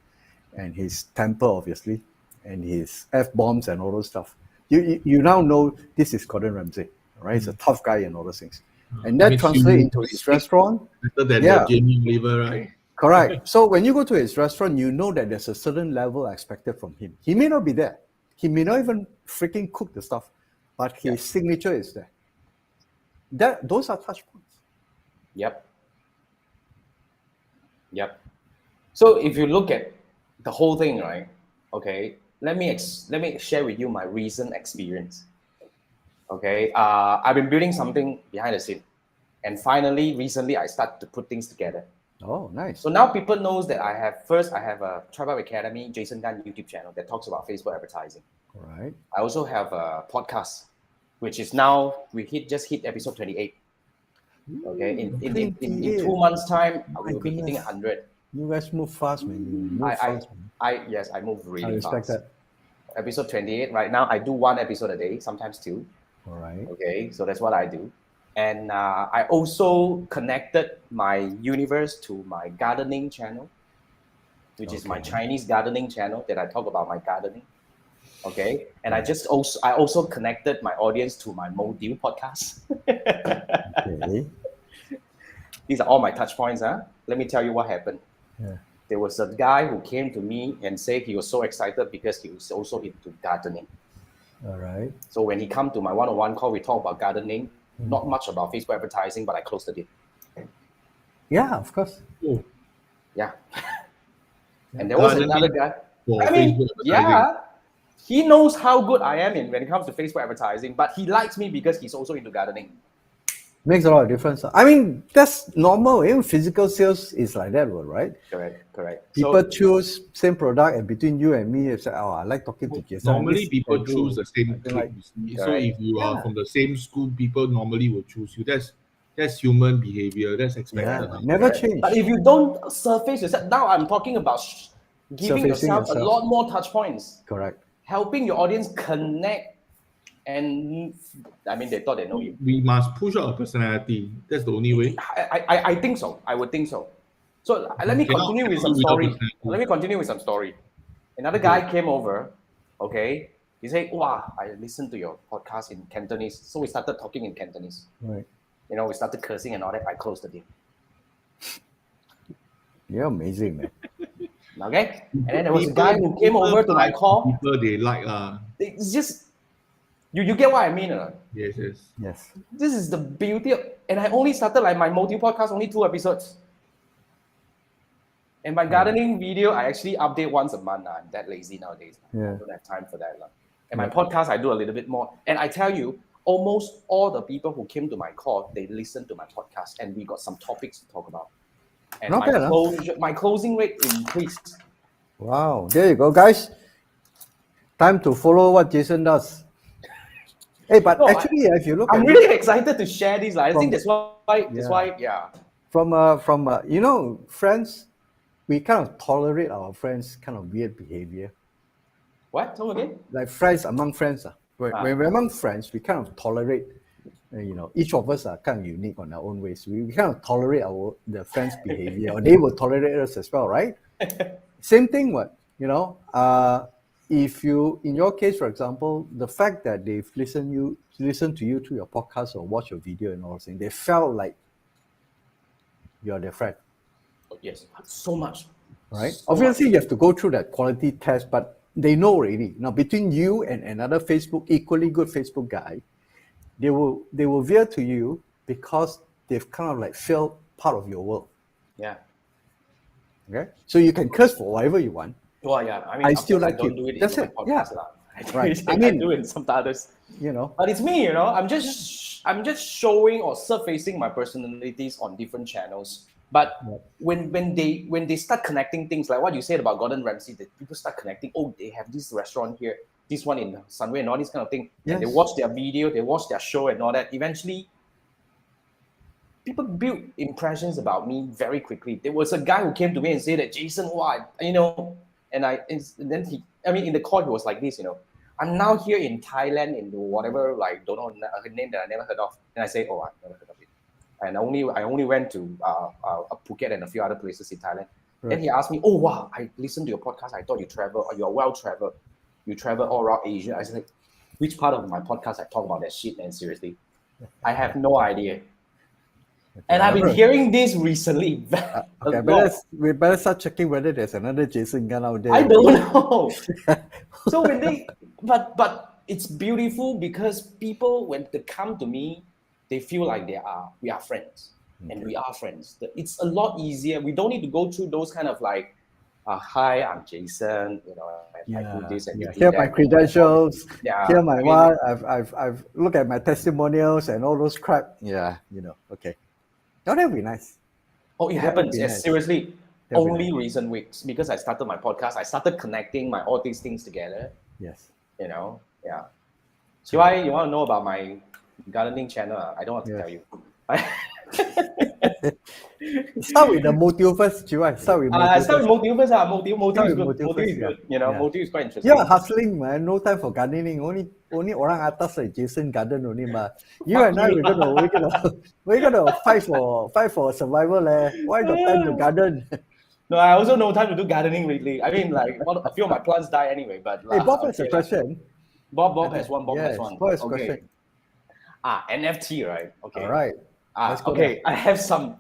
and his temper, obviously, and his F-bombs and all those stuff. You now know this is Gordon Ramsay, right? He's a tough guy and all those things. And that Makes translates you into his restaurant. better than Yeah. the Jamie Oliver, right? Correct. So when you go to his restaurant, you know that there's a certain level expected from him. He may not be there. He may not even freaking cook the stuff, but his signature is there. Those are touch points. Yep. So if you look at the whole thing, right? Okay, let me share with you my recent experience. Okay, I've been building something behind the scene, and finally, recently, I started to put things together. Oh, nice. So now people knows that I have a Tribe Academy, Jason Gunn YouTube channel that talks about Facebook advertising. All right. I also have a podcast, which is now just hit episode 28. Okay, in 2 months' time, we will be hitting 100. You guys move fast, man. You move fast, man. I move really I respect fast. that. Episode 28 right now. I do 1 episode a day, sometimes 2. All right. Okay, so that's what I do. And I also connected my universe to my gardening channel, which is my Chinese gardening channel that I talk about my gardening. Okay, and I also connected my audience to my Module podcast. Okay. These are all my touch points. Let me tell you what happened. Yeah. There was a guy who came to me and said he was so excited because he was also into gardening. All right. So when he come to my one-on-one call, we talk about gardening, not much about Facebook advertising, but I closed the deal. Yeah, of course. Oh, Yeah. And there was Gardening another guy. for I mean, Facebook yeah, he knows how good I am when it comes to Facebook advertising, but he likes me because he's also into gardening. Makes a lot of difference. I mean, that's normal. Even physical sales is like that, right? Correct. People choose same product, and between you and me, it's like, I like talking to Jason. Normally, This people I do. choose the same I clique. like- You see. So Correct. if you are Yeah. from the same school, people normally will choose you. That's human behavior. That's expected. Yeah, never change. But if you don't surface yourself, now I'm talking about giving Surfacing yourself a yourself. lot more touch points, Correct. helping your audience connect. And I mean, they thought they know you. We must push out a personality. That's the only way. I think so. I would think so. So let me Cannot- continue with cannot some without story. personality. Let me continue with some story. Another guy came over. Okay, he said, "Wow, I listened to your podcast in Cantonese." So we started talking in Cantonese. Right. We started cursing and all that. I closed the deal. You're amazing, man. Okay, and then there was a guy who came over to my call. People they like It's just you get what I mean, or not? yes. Yes. This is the beauty of, and I only started like my multi podcast only 2 episodes. And my gardening video, I actually update once a month. I'm that lazy nowadays. Yeah. I don't have time for that. And my podcast, I do a little bit more. And I tell you, almost all the people who came to my call, they listened to my podcast, and we got some topics to talk about. And Not bad, huh? my closing rate increased. Wow. There you go, guys. Time to follow what Jason does. Hey, but No, actually, if you look I'm at really excited to share these. I think that's why. from friends, we kind of tolerate our friends' kind of weird behavior. What? Come again? Like friends among friends. When we're among friends, we kind of tolerate, each of us are kind of unique on our own ways. We kind of tolerate the friends' behavior, or they will tolerate us as well, right? Same thing, if you, in your case, for example, the fact that they've listened to you through your podcast or watch your video and all those things, they felt like you're their friend. Yes, so much. Right? So Obviously, much. you have to go through that quality test, but they know already. Now, between you and another equally good Facebook guy, they will veer to you because they've kind of like felt part of your world. Yeah. Okay? So you can curse for whatever you want. Well, yeah. I mean, I of still course like don't you. do it That's in it. my Yeah. podcast. Right. I I mean- do it in some others. You know? But it's me, I'm just showing or surfacing my personalities on different channels. But when they start connecting things like what you said about Gordon Ramsay, that people start connecting. Oh, they have this restaurant here. this one in Sunway and all this kind of thing. Yes. And they watch their video, they watch their show and all that. Eventually, people build impressions about me very quickly. There was a guy who came to me and said that, Jason, why, and then in the call, he was like this, I'm now here in Thailand in whatever, like, don't know a name that I never heard of. And I say, oh, I've never heard of it. And I only went to Phuket and a few other places in Thailand. Right. Then he asked me, oh, wow, I listened to your podcast. I thought you travel, or you're well-traveled. You travel all around Asia. I said, like, which part of my podcast I talk about that shit, man? Seriously. I have no idea. Okay, and I've been hearing this recently. Okay, we better start checking whether there's another Jason Gunn out there. I don't know. So when but it's beautiful because people, when they come to me, they feel like we are friends. Okay. And we are friends. It's a lot easier. We don't need to go through those kind of like, hi, I'm Jason. I do this and you do here that. My credentials. Here my one. I've looked at my testimonials and all those crap. Yeah, okay. Oh, that would be nice. Oh, it happens. Yes, nice. Seriously. That'd only recent weeks because I started my podcast. I started connecting all these things together. Yes. Yeah. So you want to know about my gardening channel? I don't want to tell you. Start with the motive first, Chiwai. Start with motive first. Motive is good. Motive is good. Motive is quite interesting. You're hustling, man. No time for gardening. Only orang atas like Jason garden only, ma. You and I we're gonna fight for survival. Why got time to garden? No, I also no time to do gardening lately. I mean, like a few of my plants die anyway. But hey, Bob has a question. Bob has one. Bob has one. Bob has a question. NFT, right? Okay. All right. Okay. I have some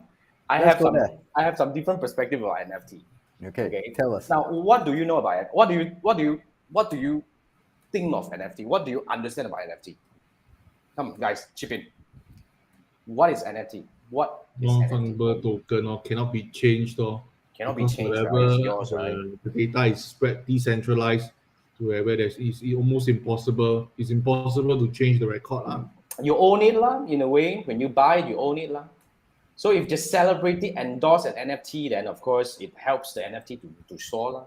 different perspective about NFT. Okay. Tell us. Now, what do you know about it? What do you think of NFT? What do you understand about NFT? Come, guys, chip in. What is NFT? What is non-fungible token or cannot be changed or cannot be changed. Wherever right? It's yours, right? The data is spread decentralized to wherever it's almost impossible. It's impossible to change the record. You own it in a way. When you buy it, you own it. So if the celebrity endorse an NFT, then of course it helps the NFT to soar.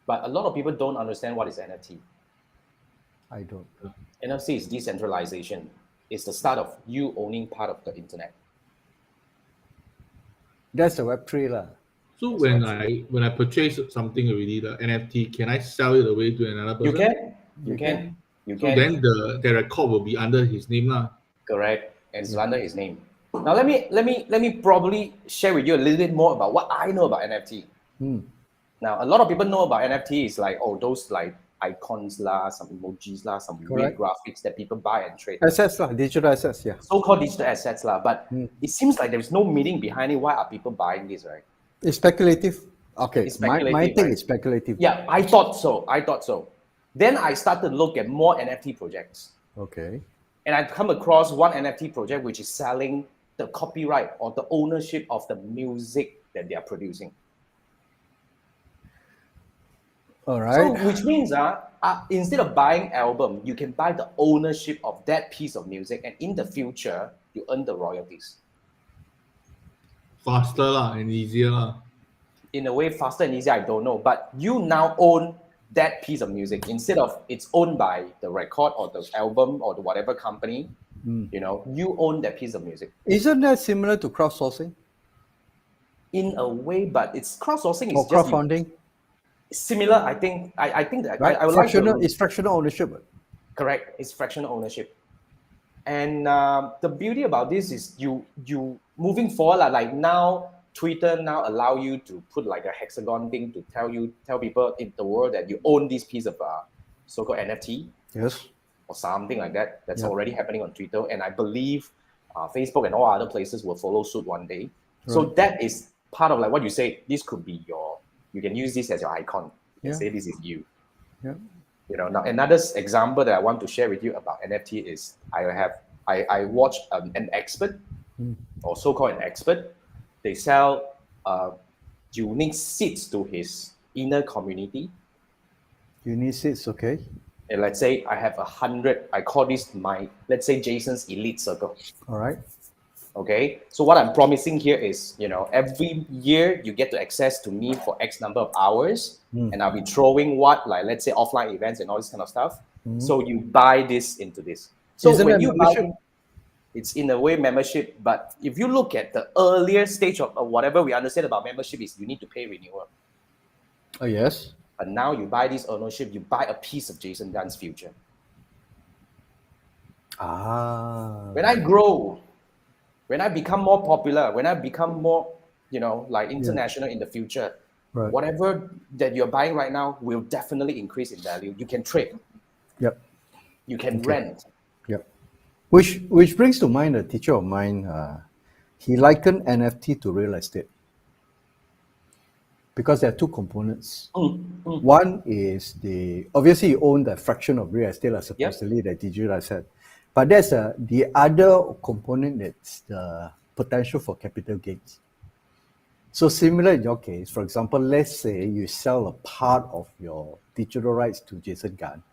But a lot of people don't understand what is NFT. I don't. NFT is decentralization. It's the start of you owning part of the internet. That's the Web3 So when I purchase something already, the NFT, can I sell it away to another person? You can. So then the record will be under his name, Correct, and it's under his name. Now let me probably share with you a little bit more about what I know about NFT. Now a lot of people know about NFT is like those like icons some emojis some weird graphics that people buy and trade. Assets digital assets, yeah. So-called digital assets But it seems like there is no meaning behind it. Why are people buying this, right? It's speculative. Okay, it's speculative, my thing right? is speculative. Yeah, I thought so. Then I started to look at more NFT projects. Okay. And I come across one NFT project which is selling the copyright or the ownership of the music that they are producing. All right. So which means instead of buying album, you can buy the ownership of that piece of music, and in the future, you earn the royalties. Faster and easier. In a way, faster and easier, I don't know. But you now own that piece of music instead of it's owned by the record or the album or the whatever company. You own that piece of music. Isn't that similar to crowdsourcing? In a way, but it's crowdsourcing is crowdfunding. Similar, I think. I think that right? I would it's fractional ownership. Correct, it's fractional ownership. And the beauty about this is you moving forward, like now Twitter now allow you to put like a hexagon thing to tell people in the world that you own this piece of so-called NFT. Yes. Or something like that. That's already happening on Twitter, and I believe Facebook and all other places will follow suit one day. Right. So that is part of like what you say. This could be you can use this as your icon. You can say this is you. Yeah. Now another example that I want to share with you about NFT is I watch an expert or so-called an expert. They sell unique seeds to his inner community. Unique seeds, okay. And let's say I have 100. I call this let's say Jason's elite circle. All right. Okay, so what I'm promising here is, every year you get to access to me for X number of hours, and I'll be throwing let's say offline events and all this kind of stuff. So you buy this into this. So Isn't when that you membership? buy, it's in a way membership. But if you look at the earlier stage of whatever we understand about membership is you need to pay renewal. Oh, yes. But now you buy this ownership, you buy a piece of Jason Gunn's future. When I grow, when I become more popular, when I become more, international in the future, Right. whatever that you're buying right now will definitely increase in value. You can trade, Yep. you can rent. Yep. Which brings to mind a teacher of mine. He likened NFT to real estate because there are two components. One is obviously you own the fraction of real estate, supposedly that digital asset, but there's the other component that's the potential for capital gains. So similar in your case, for example, let's say you sell a part of your digital rights to Jason Gunn.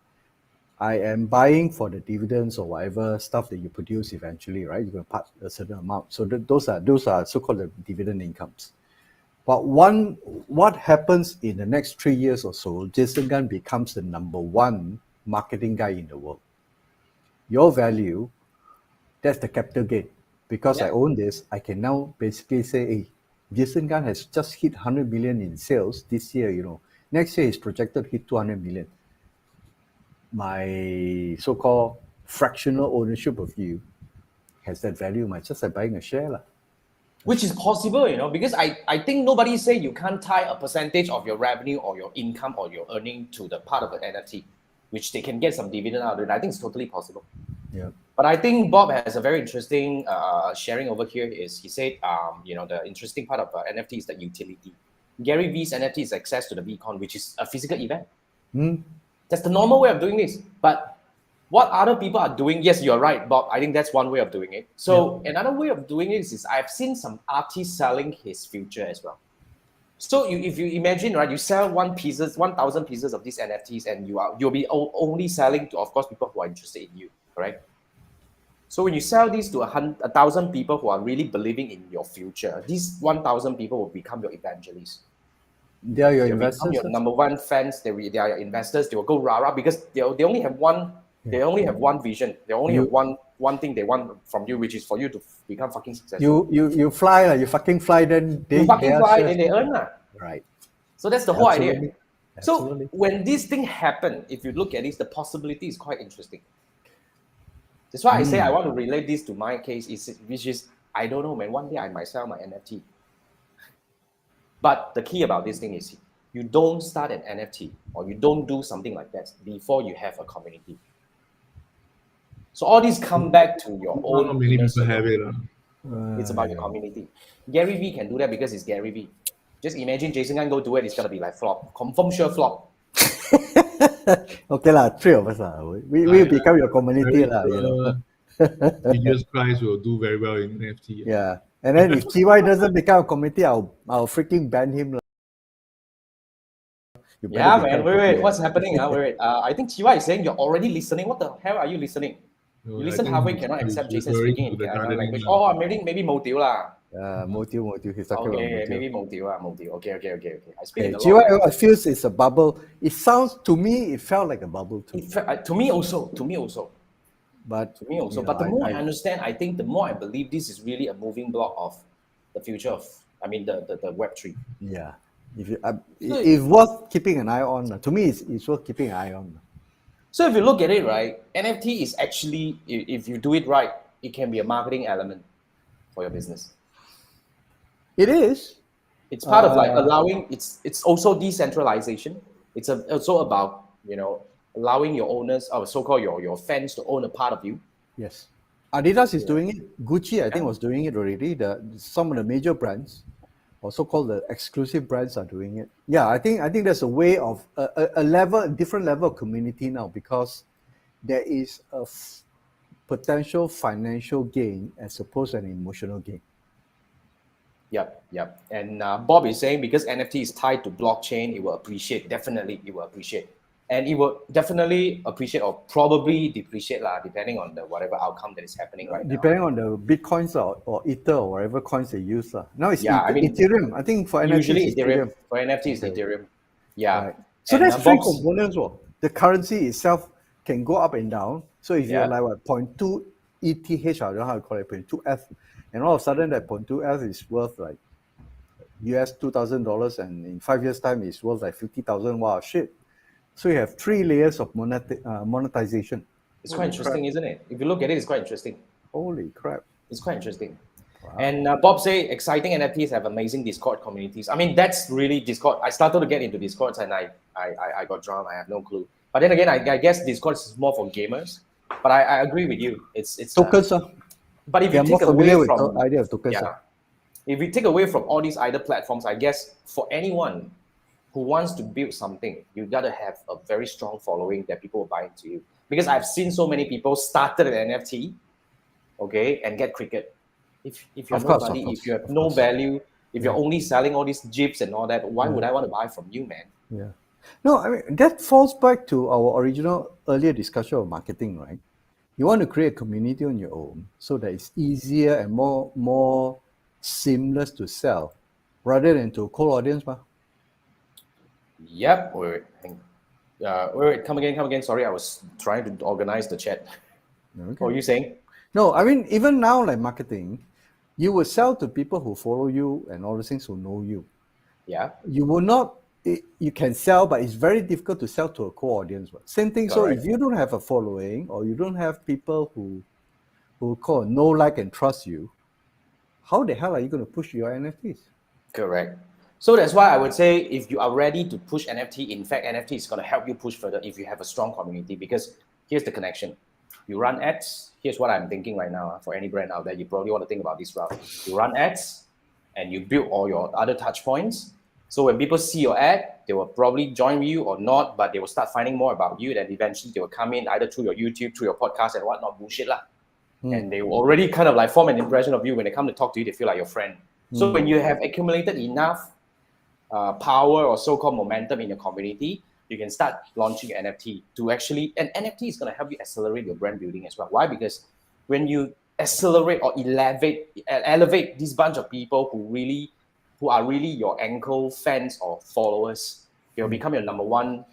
I am buying for the dividends or whatever stuff that you produce eventually, right? You're going to part a certain amount. So those are so-called the dividend incomes. But what happens in the next 3 years or so, Jason Gunn becomes the number one marketing guy in the world. Your value, that's the capital gain. Because I own this, I can now basically say, hey, Jason Gunn has just hit 100 million in sales this year, Next year is projected to hit 200 million. My so-called fractional ownership of you has that value, just like buying a share. Which is possible, because I think nobody say you can't tie a percentage of your revenue or your income or your earning to the part of an NFT, which they can get some dividend out of it. I think it's totally possible. Yeah. But I think Bob has a very interesting sharing over here. Is he said, the interesting part of NFT is the utility. Gary Vee's NFT is access to the VCon, which is a physical event. That's the normal way of doing this. But what other people are doing, yes, you're right, Bob. I think that's one way of doing it. So another way of doing it is I've seen some artists selling his future as well. So if you imagine, right, you sell 1,000 pieces of these NFTs, and you'll be only selling to, of course, people who are interested in you, correct? So when you sell these to 1,000 people who are really believing in your future, these 1,000 people will become your evangelists. They are your They'll investors. become your number one fans. They are your investors. They will go rah-rah because they only have one. They only have one vision. They only have one thing they want from you, which is for you to become fucking successful. You fly, you fucking fly, then you fucking fly, then they earn. Right. So that's the whole idea. Absolutely. So when this thing happen, if you look at this, the possibility is quite interesting. That's why I say I want to relate this to my case, which is, I don't know, man, one day I might sell my NFT. But the key about this thing is you don't start an NFT or you don't do something like that before you have a community. So all these come back to your own. Not many people have it. It's about your community. Gary Vee can do that because it's Gary Vee. Just imagine Jason can go do it, it's gonna be like flop. Confirm sure flop. Okay lah, three of us we become your community lah. Jesus Christ will do very well in NFT. Yeah, and then if TY doesn't become a community, I'll freaking ban him lah. Yeah, man. Wait. What's happening? Wait. I think TY is saying you're already listening. What the hell are you listening? No, you listen halfway, cannot accept Jason speaking in another language. Oh, maybe motive lah. Motive. He's talking about motive. Maybe motive. Okay. I speak in a GY, I feel it's a bubble. It sounds to me, it felt like a bubble too. To me also. But But the more I understand, I think the more I believe this is really a moving block of the future of, the Web3. Yeah. It's worth keeping an eye on. To me, it's worth keeping an eye on. So if you look at it, right, NFT is actually, if you do it right, it can be a marketing element for your business. It is. It's part of like allowing. It's also decentralization. It's also about allowing your owners, or so-called your fans, to own a part of you. Yes. Adidas is doing it. Gucci, I think, was doing it already. Some of the major brands, or so-called the exclusive brands, are doing it. Yeah, I think there's a way of a different level of community now, because there is a potential financial gain as opposed to an emotional gain. Yep. And Bob is saying because NFT is tied to blockchain, it will appreciate. Definitely, it will appreciate. and it will definitely appreciate or probably depreciate depending on the whatever outcome that is happening right now. Depending on the Bitcoins or Ether or whatever coins they use. Now it's Yeah, I mean, Ethereum. I think for NFTs usually it's Ethereum. For NFT, it's Okay. Ethereum. Yeah. Right. So And, that's three Bob's- components. The currency itself can go up and down. So if you're Yeah. like what 0.2 ETH, I don't know how to call it, 0.2 F, and all of a sudden that 0.2 F is worth like US $2,000, and in 5 years' time it's worth like 50,000. Wow, shit! So you have 3 layers of monetization. It's quite interesting, isn't it? If you look at it, it's quite interesting. Holy crap! It's quite interesting. Wow. And Bob say exciting NFTs have amazing Discord communities. I mean, that's really Discord. I started to get into Discords and I got drowned. I have no clue. But then again, I guess Discord is more for gamers. But I agree with you. It's Tokens, but if they you are more take away familiar with from the idea of tokens. yeah, if we take away from all these other platforms, I guess for anyone who wants to build something, you gotta have a very strong following that people will buy into you. Because I've seen so many people started an NFT, okay, and get cricket. If you're Of course, nobody, of course, if you have of no course. value, if you're only selling all these GIFs and all that, why would I want to buy from you, man? Yeah. No, I mean, that falls back to our original earlier discussion of marketing, right? You want to create a community on your own so that it's easier and more seamless to sell rather than to a cold audience. Yep. Wait, come again. Sorry, I was trying to organize the chat. Okay. What were you saying? No, I mean, even now, like marketing, you will sell to people who follow you and all the things who know you. Yeah. You will not, you can sell, but it's very difficult to sell to a core audience. Same thing. So Correct. if you don't have a following or you don't have people who know, like, and trust you, how the hell are you going to push your NFTs? Correct. So that's why I would say if you are ready to push NFT, in fact, NFT is going to help you push further if you have a strong community, because here's the connection. You run ads. Here's what I'm thinking right now for any brand out there. You probably want to think about this route. You run ads and you build all your other touch points. So when people see your ad, they will probably join you or not, but they will start finding more about you. Then eventually they will come in either through your YouTube, through your podcast and whatnot, bullshit lah. And they will already kind of like form an impression of you. When they come to talk to you, they feel like your friend. So when you have accumulated enough power or so-called momentum in your community, you can start launching NFT to actually, and NFT is going to help you accelerate your brand building as well. Why? Because when you accelerate or elevate this bunch of people who are really your anchor fans or followers, they'll become your number one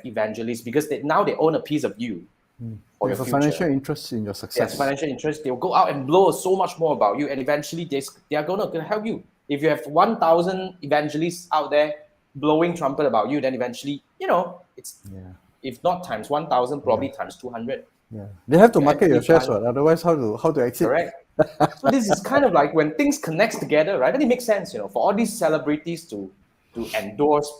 evangelist, because now they own a piece of you. They have a financial interest in your success. Yes, financial interest. They'll go out and blow so much more about you, and eventually they are gonna help you. If you have 1,000 evangelists out there blowing trumpet about you, then eventually, it's if not times 1,000, probably times 200. Yeah, they have to market your shares, plan. right? Otherwise, how to exit? Correct. So this is kind of like when things connect together, right? Then it makes sense, for all these celebrities to endorse,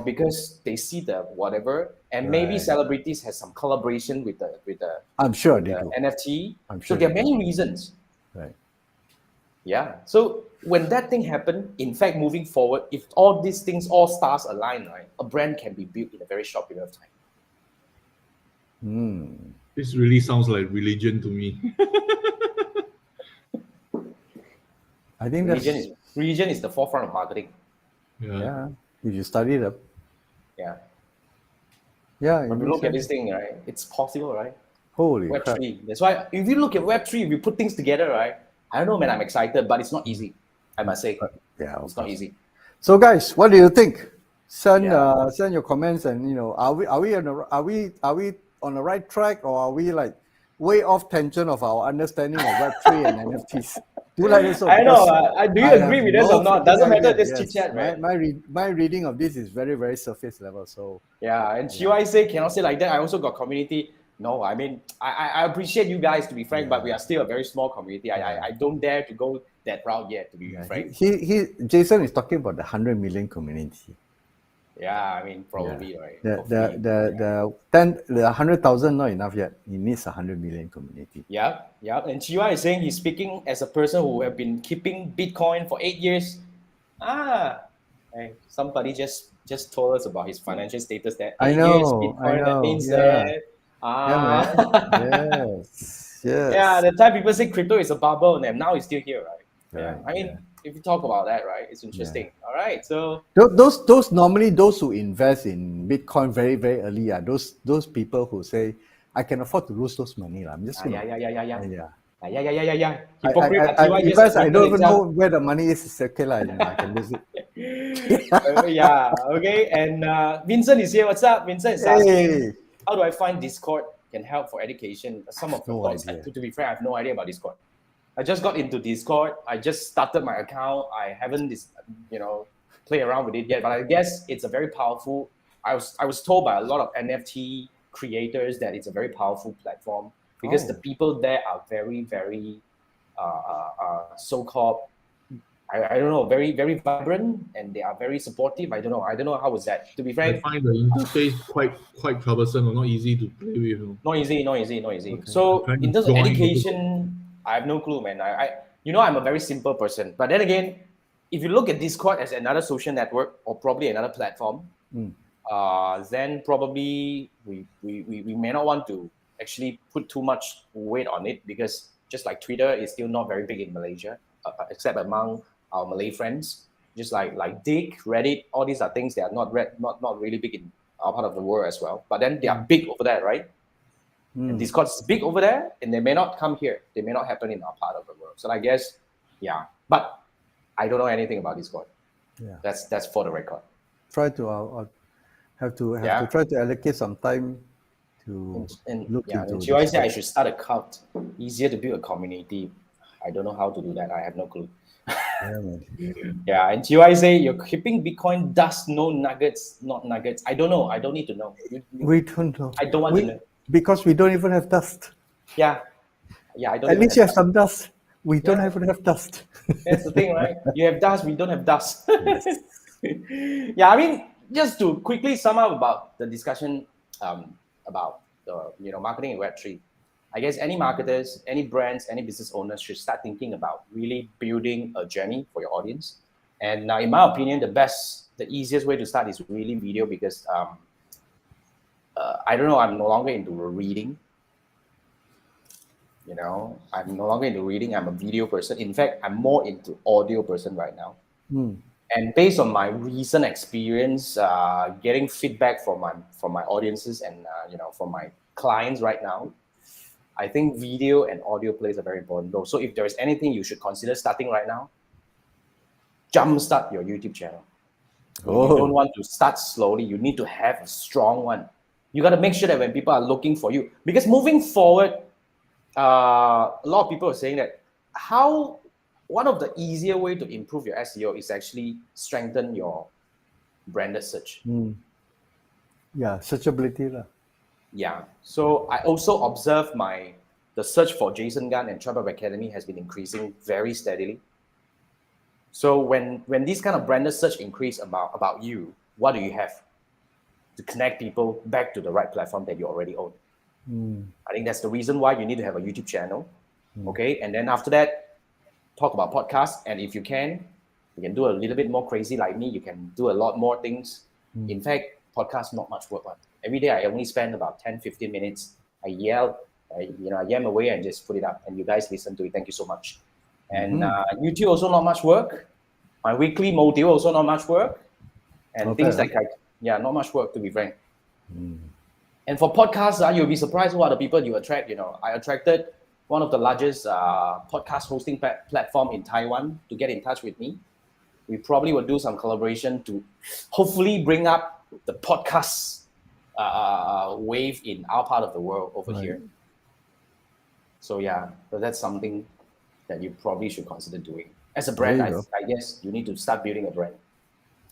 because they see the whatever, and maybe celebrities has some collaboration with the I'm sure they do. NFT. I'm So sure there are they many reasons. Right. Yeah. So when that thing happened, in fact, moving forward, if all these things, all stars align, right, a brand can be built in a very short period of time. This really sounds like religion to me. I think that's Religion is the forefront of marketing. yeah. If you study them, Yeah. yeah. When we look at this thing, right, it's possible, right? Holy crap! Web3. That's why if you look at Web3, if you put things together, right, I don't know, man, I'm excited, but it's not easy. I must say, Yeah, it's not easy. So, guys, what do you think? Send Yeah. send your comments, and are we on the right track, or are we like way off tangent of our understanding of Web3 and NFTs? Do let us know. I know. because Do you I agree have with us no or not? freaking Doesn't matter. idea. Just chit chat, right? My reading of this is very, very surface level. So Yeah, and Chiwai say cannot say like that. I also got community. No, I mean I appreciate you guys, to be frank, but we are still a very small community. I don't dare to go that route yet, to be frank. Jason is talking about the 100 million community. Yeah, I mean probably right. The 100,000 not enough yet. He needs 100 million community. Yeah. And Chiwa is saying he's speaking as a person who have been keeping Bitcoin for 8 years. Hey, somebody just told us about his financial status that I 8 know, years Bitcoin, that means yeah. that. Yes. Yeah, the time people say crypto is a bubble, and now it's still here, right? Right, I mean, if you talk about that, right, it's interesting. All right, so Those normally those who invest in Bitcoin very very early are those people who say I can afford to lose those money. I'm just yeah. I, Hypocrite, I TY just invest. I admitted don't even know itself. where the money is. It's okay, lah. I can lose it. Yeah, okay. And Vincent is here. What's up? Vincent is asking, Hey, how do I find Discord can help for education? Some of your no thoughts. idea. To be fair, I have no idea about Discord. I just got into Discord. I just started my account. I haven't, play around with it yet. But I guess it's a very powerful. I was told by a lot of NFT creators that it's a very powerful platform because the Oh. people there are very, very so-called. I don't know, very, very vibrant, and they are very supportive. I don't know how was that. To be I frank, find the interface quite troublesome or not easy to play with. You know. not easy. Okay. So Trying to in terms of join education, I have no clue, man. I'm a very simple person. But then again, if you look at Discord as another social network or probably another platform, then probably we may not want to actually put too much weight on it because just like Twitter is still not very big in Malaysia, except among our Malay friends. Just like Dick, Reddit, all these are things that are not really big in our part of the world as well. But then they are big over there, right? And Discord's big over there, and they may not come here. They may not happen in our part of the world. So I guess, yeah. But I don't know anything about Discord. Yeah. That's for the record. Try to. I'll have to try to allocate some time to look into And Chiwai said I Discord. should start a cult. Easier to build a community. I don't know how to do that. I have no clue. Yeah, man. Yeah, and Chiwai say you're keeping Bitcoin dust, no nuggets, not nuggets. I don't know. I don't need to know. We don't know. I don't want to know. Because we don't even have dust. Yeah, I don't. At even least you have dust. some dust. We don't Yeah. even have dust. That's the thing, right? You have dust, we don't have dust. Yeah, I mean, just to quickly sum up about the discussion about the marketing in Web3. I guess any marketers, any brands, any business owners should start thinking about really building a journey for your audience. And in my opinion, the easiest way to start is really video because I don't know, I'm no longer into reading. I'm no longer into reading. I'm a video person. In fact, I'm more into audio person right now. And based on my recent experience, getting feedback from my audiences and from my clients right now, I think video and audio plays a very important role. So if there is anything you should consider starting right now, jumpstart your YouTube channel. You don't want to start slowly. You need to have a strong one. You got to make sure that when people are looking for you, because moving forward, a lot of people are saying that one of the easier way to improve your SEO is actually strengthen your branded search. Yeah, searchability lah. Yeah. So I also observe the search for Jason Gunn and Trap Academy has been increasing very steadily. So when these kind of branded search increase about you, what do you have to connect people back to the right platform that you already own? I think that's the reason why you need to have a YouTube channel. Okay. And then after that, talk about podcasts. And if you can do a little bit more crazy like me. You can do a lot more things. In fact, podcasts not much work. Every day I only spend about 10-15 minutes. I yell, I yam away and just put it up. And you guys listen to it. Thank you so much. And YouTube also not much work. My weekly module also not much work. And Not things bad, like not much work, to be frank. And for podcasts, you'll be surprised what the people you attract. I attracted one of the largest podcast hosting platform in Taiwan to get in touch with me. We probably will do some collaboration to hopefully bring up the podcast wave in our part of the world over here. So that's something that you probably should consider doing. As a brand, I guess you need to start building a brand.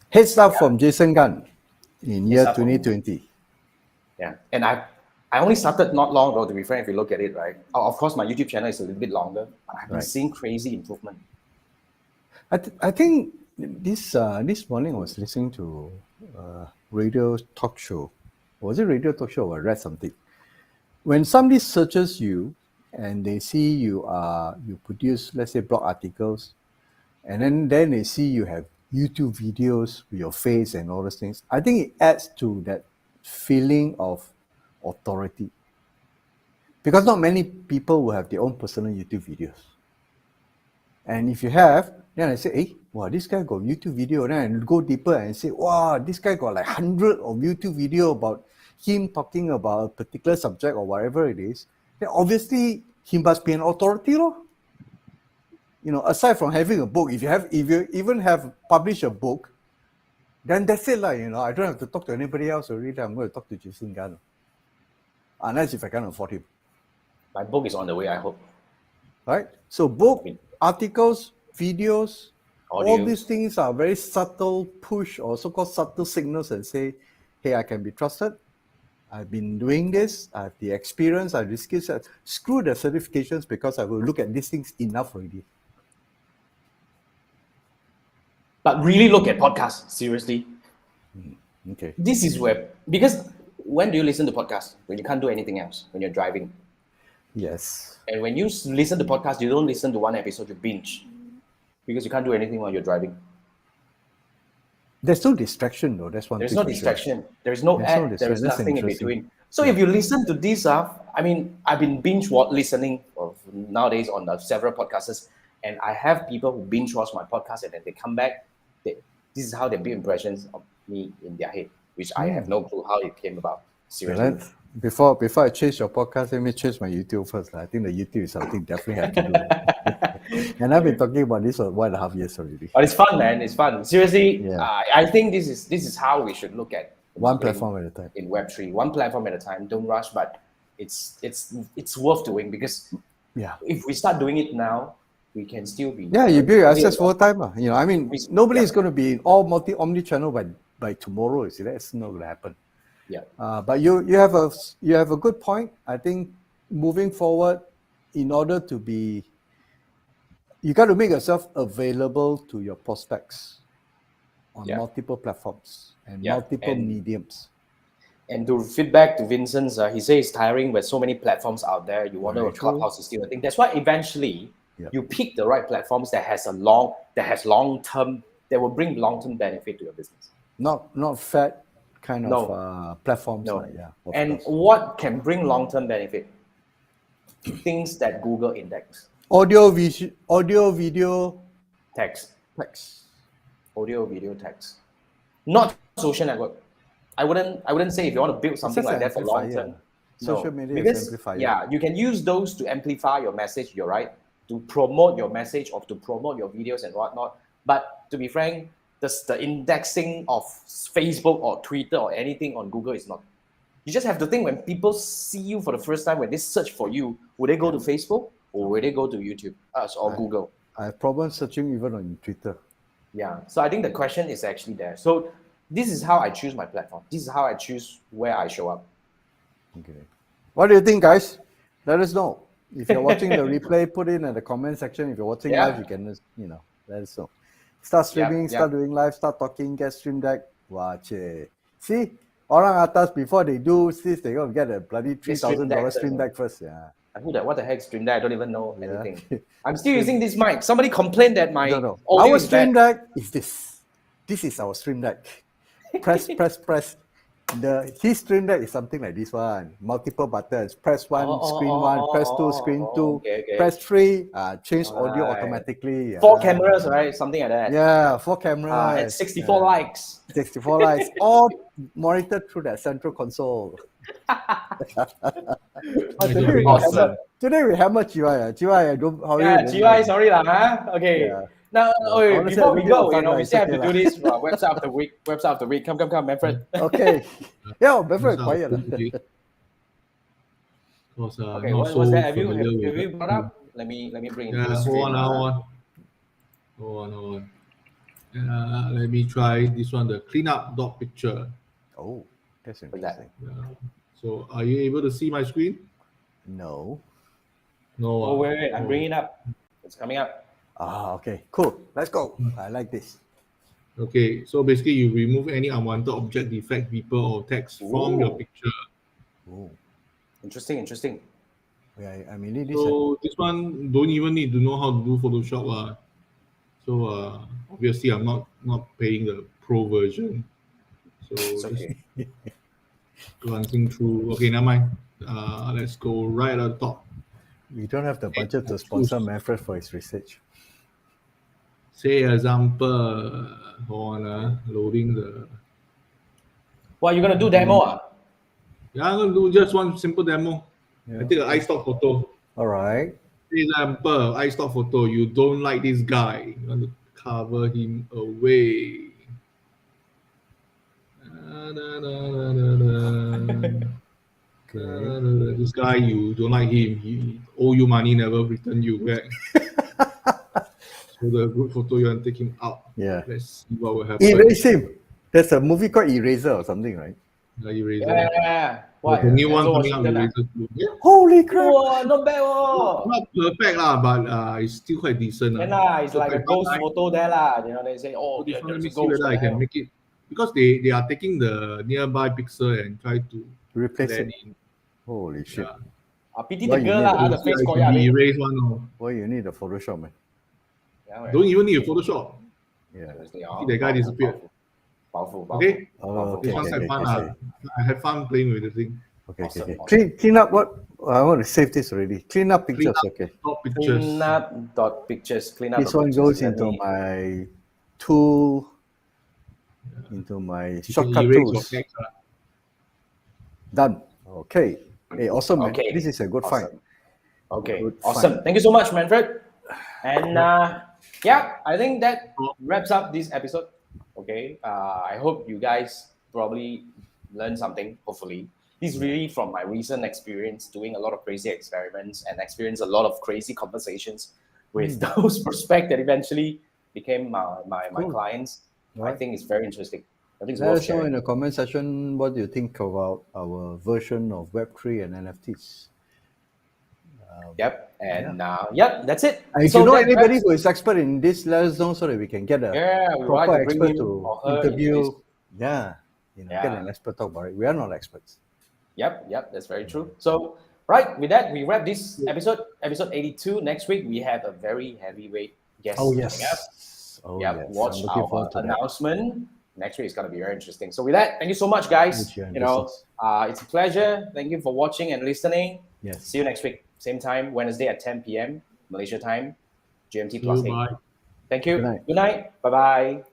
Head start from Jason Gunn in year start from- 2020. Yeah, and I only started not long ago, to be frank, if you look at it, right? Of course, my YouTube channel is a little bit longer, but I've been seeing crazy improvement. I think this morning I was listening to radio talk show. Was it radio talk show or I read something? When somebody searches you and they see you produce, let's say, blog articles, and then they see you have YouTube videos with your face and all those things, I think it adds to that feeling of authority. Because not many people will have their own personal YouTube videos. And if you have, then I say, hey, wow, this guy got YouTube video. Then I go deeper and say, wow, this guy got like 100 of YouTube video about him talking about a particular subject or whatever it is. Then obviously he must be an authority, lor. Aside from having a book, if you even have published a book, then that's it, I don't have to talk to anybody else already. I'm going to talk to Jason Gunn, unless if I can't afford him. My book is on the way, I hope. Right? So book, articles, videos, Audios. all these things are very subtle push or so-called subtle signals and say, hey, I can be trusted. I've been doing this. I have the experience. I have the skill set. Screw the certifications because I will look at these things enough already. But really look at podcasts, seriously. Okay. This is where, because when do you listen to podcasts? When you can't do anything else, when you're driving. Yes. And when you listen to podcasts, you don't listen to one episode, you binge. Because you can't do anything while you're driving. There's no distraction though. That's one thing. There's no distraction. There's no ad. There's nothing in between. So if you listen to these, I've been binge listening nowadays on several podcasts, and I have people who binge watch my podcast and then they come back. This is how they build impressions of me in their head, which I have no clue how it came about. Seriously. Before I change your podcast, let me change my YouTube first. I think the YouTube is something definitely have to do. And I've been talking about this for 1.5 years already. But it's fun, man. It's fun. Seriously, Yeah. I think this is how we should look at One platform at a time. in Web3. One platform at a time. Don't rush, but it's worth doing because if we start doing it now, we can still be. Yeah, you build your assets over time. Nobody is going to be in all omni-channel by tomorrow. You see, that's not going to happen. Yeah. But you have a good point. I think moving forward, in order to be, you got to make yourself available to your prospects on multiple platforms and multiple mediums. And to feedback to Vincent's, he says it's tiring with so many platforms out there. You wonder if Clubhouse is still a thing. That's why eventually you pick the right platforms that will bring long-term benefit to your business. Not fat kind of platforms. No. Like, and what can bring long-term benefit? Things that Google index. Audio, video, text. Audio, video, text. Not social network. I wouldn't say if you want to build something like that for long term. Social media is amplifier. Yeah, you can use those to amplify your message. You're right, to promote your message or to promote your videos and whatnot. But to be frank, the indexing of Facebook or Twitter or anything on Google is not. You just have to think when people see you for the first time, when they search for you, would they go to Facebook or would they go to YouTube or Google? I have problems searching even on Twitter. Yeah, so I think the question is actually there. So this is how I choose my platform. This is how I choose where I show up. Okay. What do you think, guys? Let us know. If you're watching the replay, put it in the comment section. If you're watching live, you can, let us know. Start streaming, start doing live, start talking, get stream deck. Watch it. See, orang atas before they do this, they gotta get a bloody $3,000 stream deck first. Yeah. What the heck stream deck? I don't even know anything. I'm still using this mic. Somebody complained that my no. Our stream deck is this. This is our stream deck. Press. His stream deck is something like this one. Multiple buttons. Press one, screen one. Press two, screen two. Okay. Press three. Change audio automatically. 4 cameras, right? Something like that. Yeah, 4 cameras. And 64 likes. 64 likes. All monitored through that central console. Today we hammer GUI. GUI, sorry lah. Okay. Yeah. Now, before we go, we still have to do this website of the week. Come, Manfred. Okay. Yeah, Manfred, quiet. Okay, what was that? Have you brought up? Let me bring it. Hold on. Let me try this one, the cleanup dog picture. Oh, that's interesting. So, are you able to see my screen? No. No. Wait. I'm bringing it up. It's coming up. Okay. Cool. Let's go. I like this. Okay. So basically, you remove any unwanted object, defect, people, or text from your picture. Oh. Interesting. Yeah, I mean, this. So this one don't even need to know how to do Photoshop. So obviously, I'm not paying the pro version. So it's okay. Glancing through. Okay, never mind. Let's go right at the top. We don't have the budget to sponsor Manfred for his research. Say example, hold on, loading the. What, you gonna do demo? Yeah, I'm gonna do just one simple demo. I take an iStock photo. All right. Example, iStock photo. You don't like this guy. You want to cover him away. This guy, you don't like him. He owe you money, never return you back. So the group photo, you want to take him out. Yeah. Let's see what will happen. Erase him. There's a movie called Eraser or something, right? Eraser. Yeah. What? The new one Denzel coming out, Washington, Eraser 2. Yeah. Holy crap! Wow, not bad. Oh. Not perfect lah, but it's still quite decent. Yeah, nah, it's like a ghost I photo there lah. You know, they say, oh, just yeah, want there's to a see ghost whether I there. can make it, because they are taking the nearby pixel and try to Replace blend it. in. Holy shit! Yeah. Pity Why the you girl need lah, to the See, face I got can be yeah. erased one. Why you need a Photoshop, man? Don't even need a Photoshop. Yeah. See that guy disappeared. Powerful. Okay? Oh, This okay, one okay, quite fun. okay. I had fun playing with the thing. Okay, Awesome, okay. awesome. Clean up what? I want to save this already. Clean up Clean pictures, up okay. top pictures. Clean up dot pictures. Clean up. This the one pictures. goes Let into me- my tool, into my You can shortcut erase your tools. text. Done. Okay. Hey, awesome, man. Okay. This is a good find. Awesome. Okay, Good awesome. find. Thank you so much, Manfred. And yeah, I think that wraps up this episode. Okay, I hope you guys probably learned something, hopefully. This is really from my recent experience doing a lot of crazy experiments and experience a lot of crazy conversations with those prospects that eventually became my Cool. clients. I Right. think it's very interesting. I think it's Let worth us know in sharing. the comment section what you think about our version of Web3 and NFTs. Yep, and yep, that's it. And if So you know that anybody wraps- who is expert in this, let us know so that we can get a Yeah, we would like proper to bring expert him to or her into interview. this. Yeah, get Yeah. an expert talk about it. We are not experts. Yep, that's very true. So, right, with that, we wrap this episode 82. Next week, we have a very heavyweight guest Oh coming up. yes. Oh Yep, yes. watch I'm looking our forward to that. announcement. Next week is going to be very interesting. So, with that, thank you so much, guys. Which you are in You know, business. it's a pleasure. Thank you for watching and listening. Yes. See you next week. Same time, Wednesday at 10 p.m. Malaysia time, GMT See plus you, 8. bye. Thank you. Good night. Good night. Bye-bye.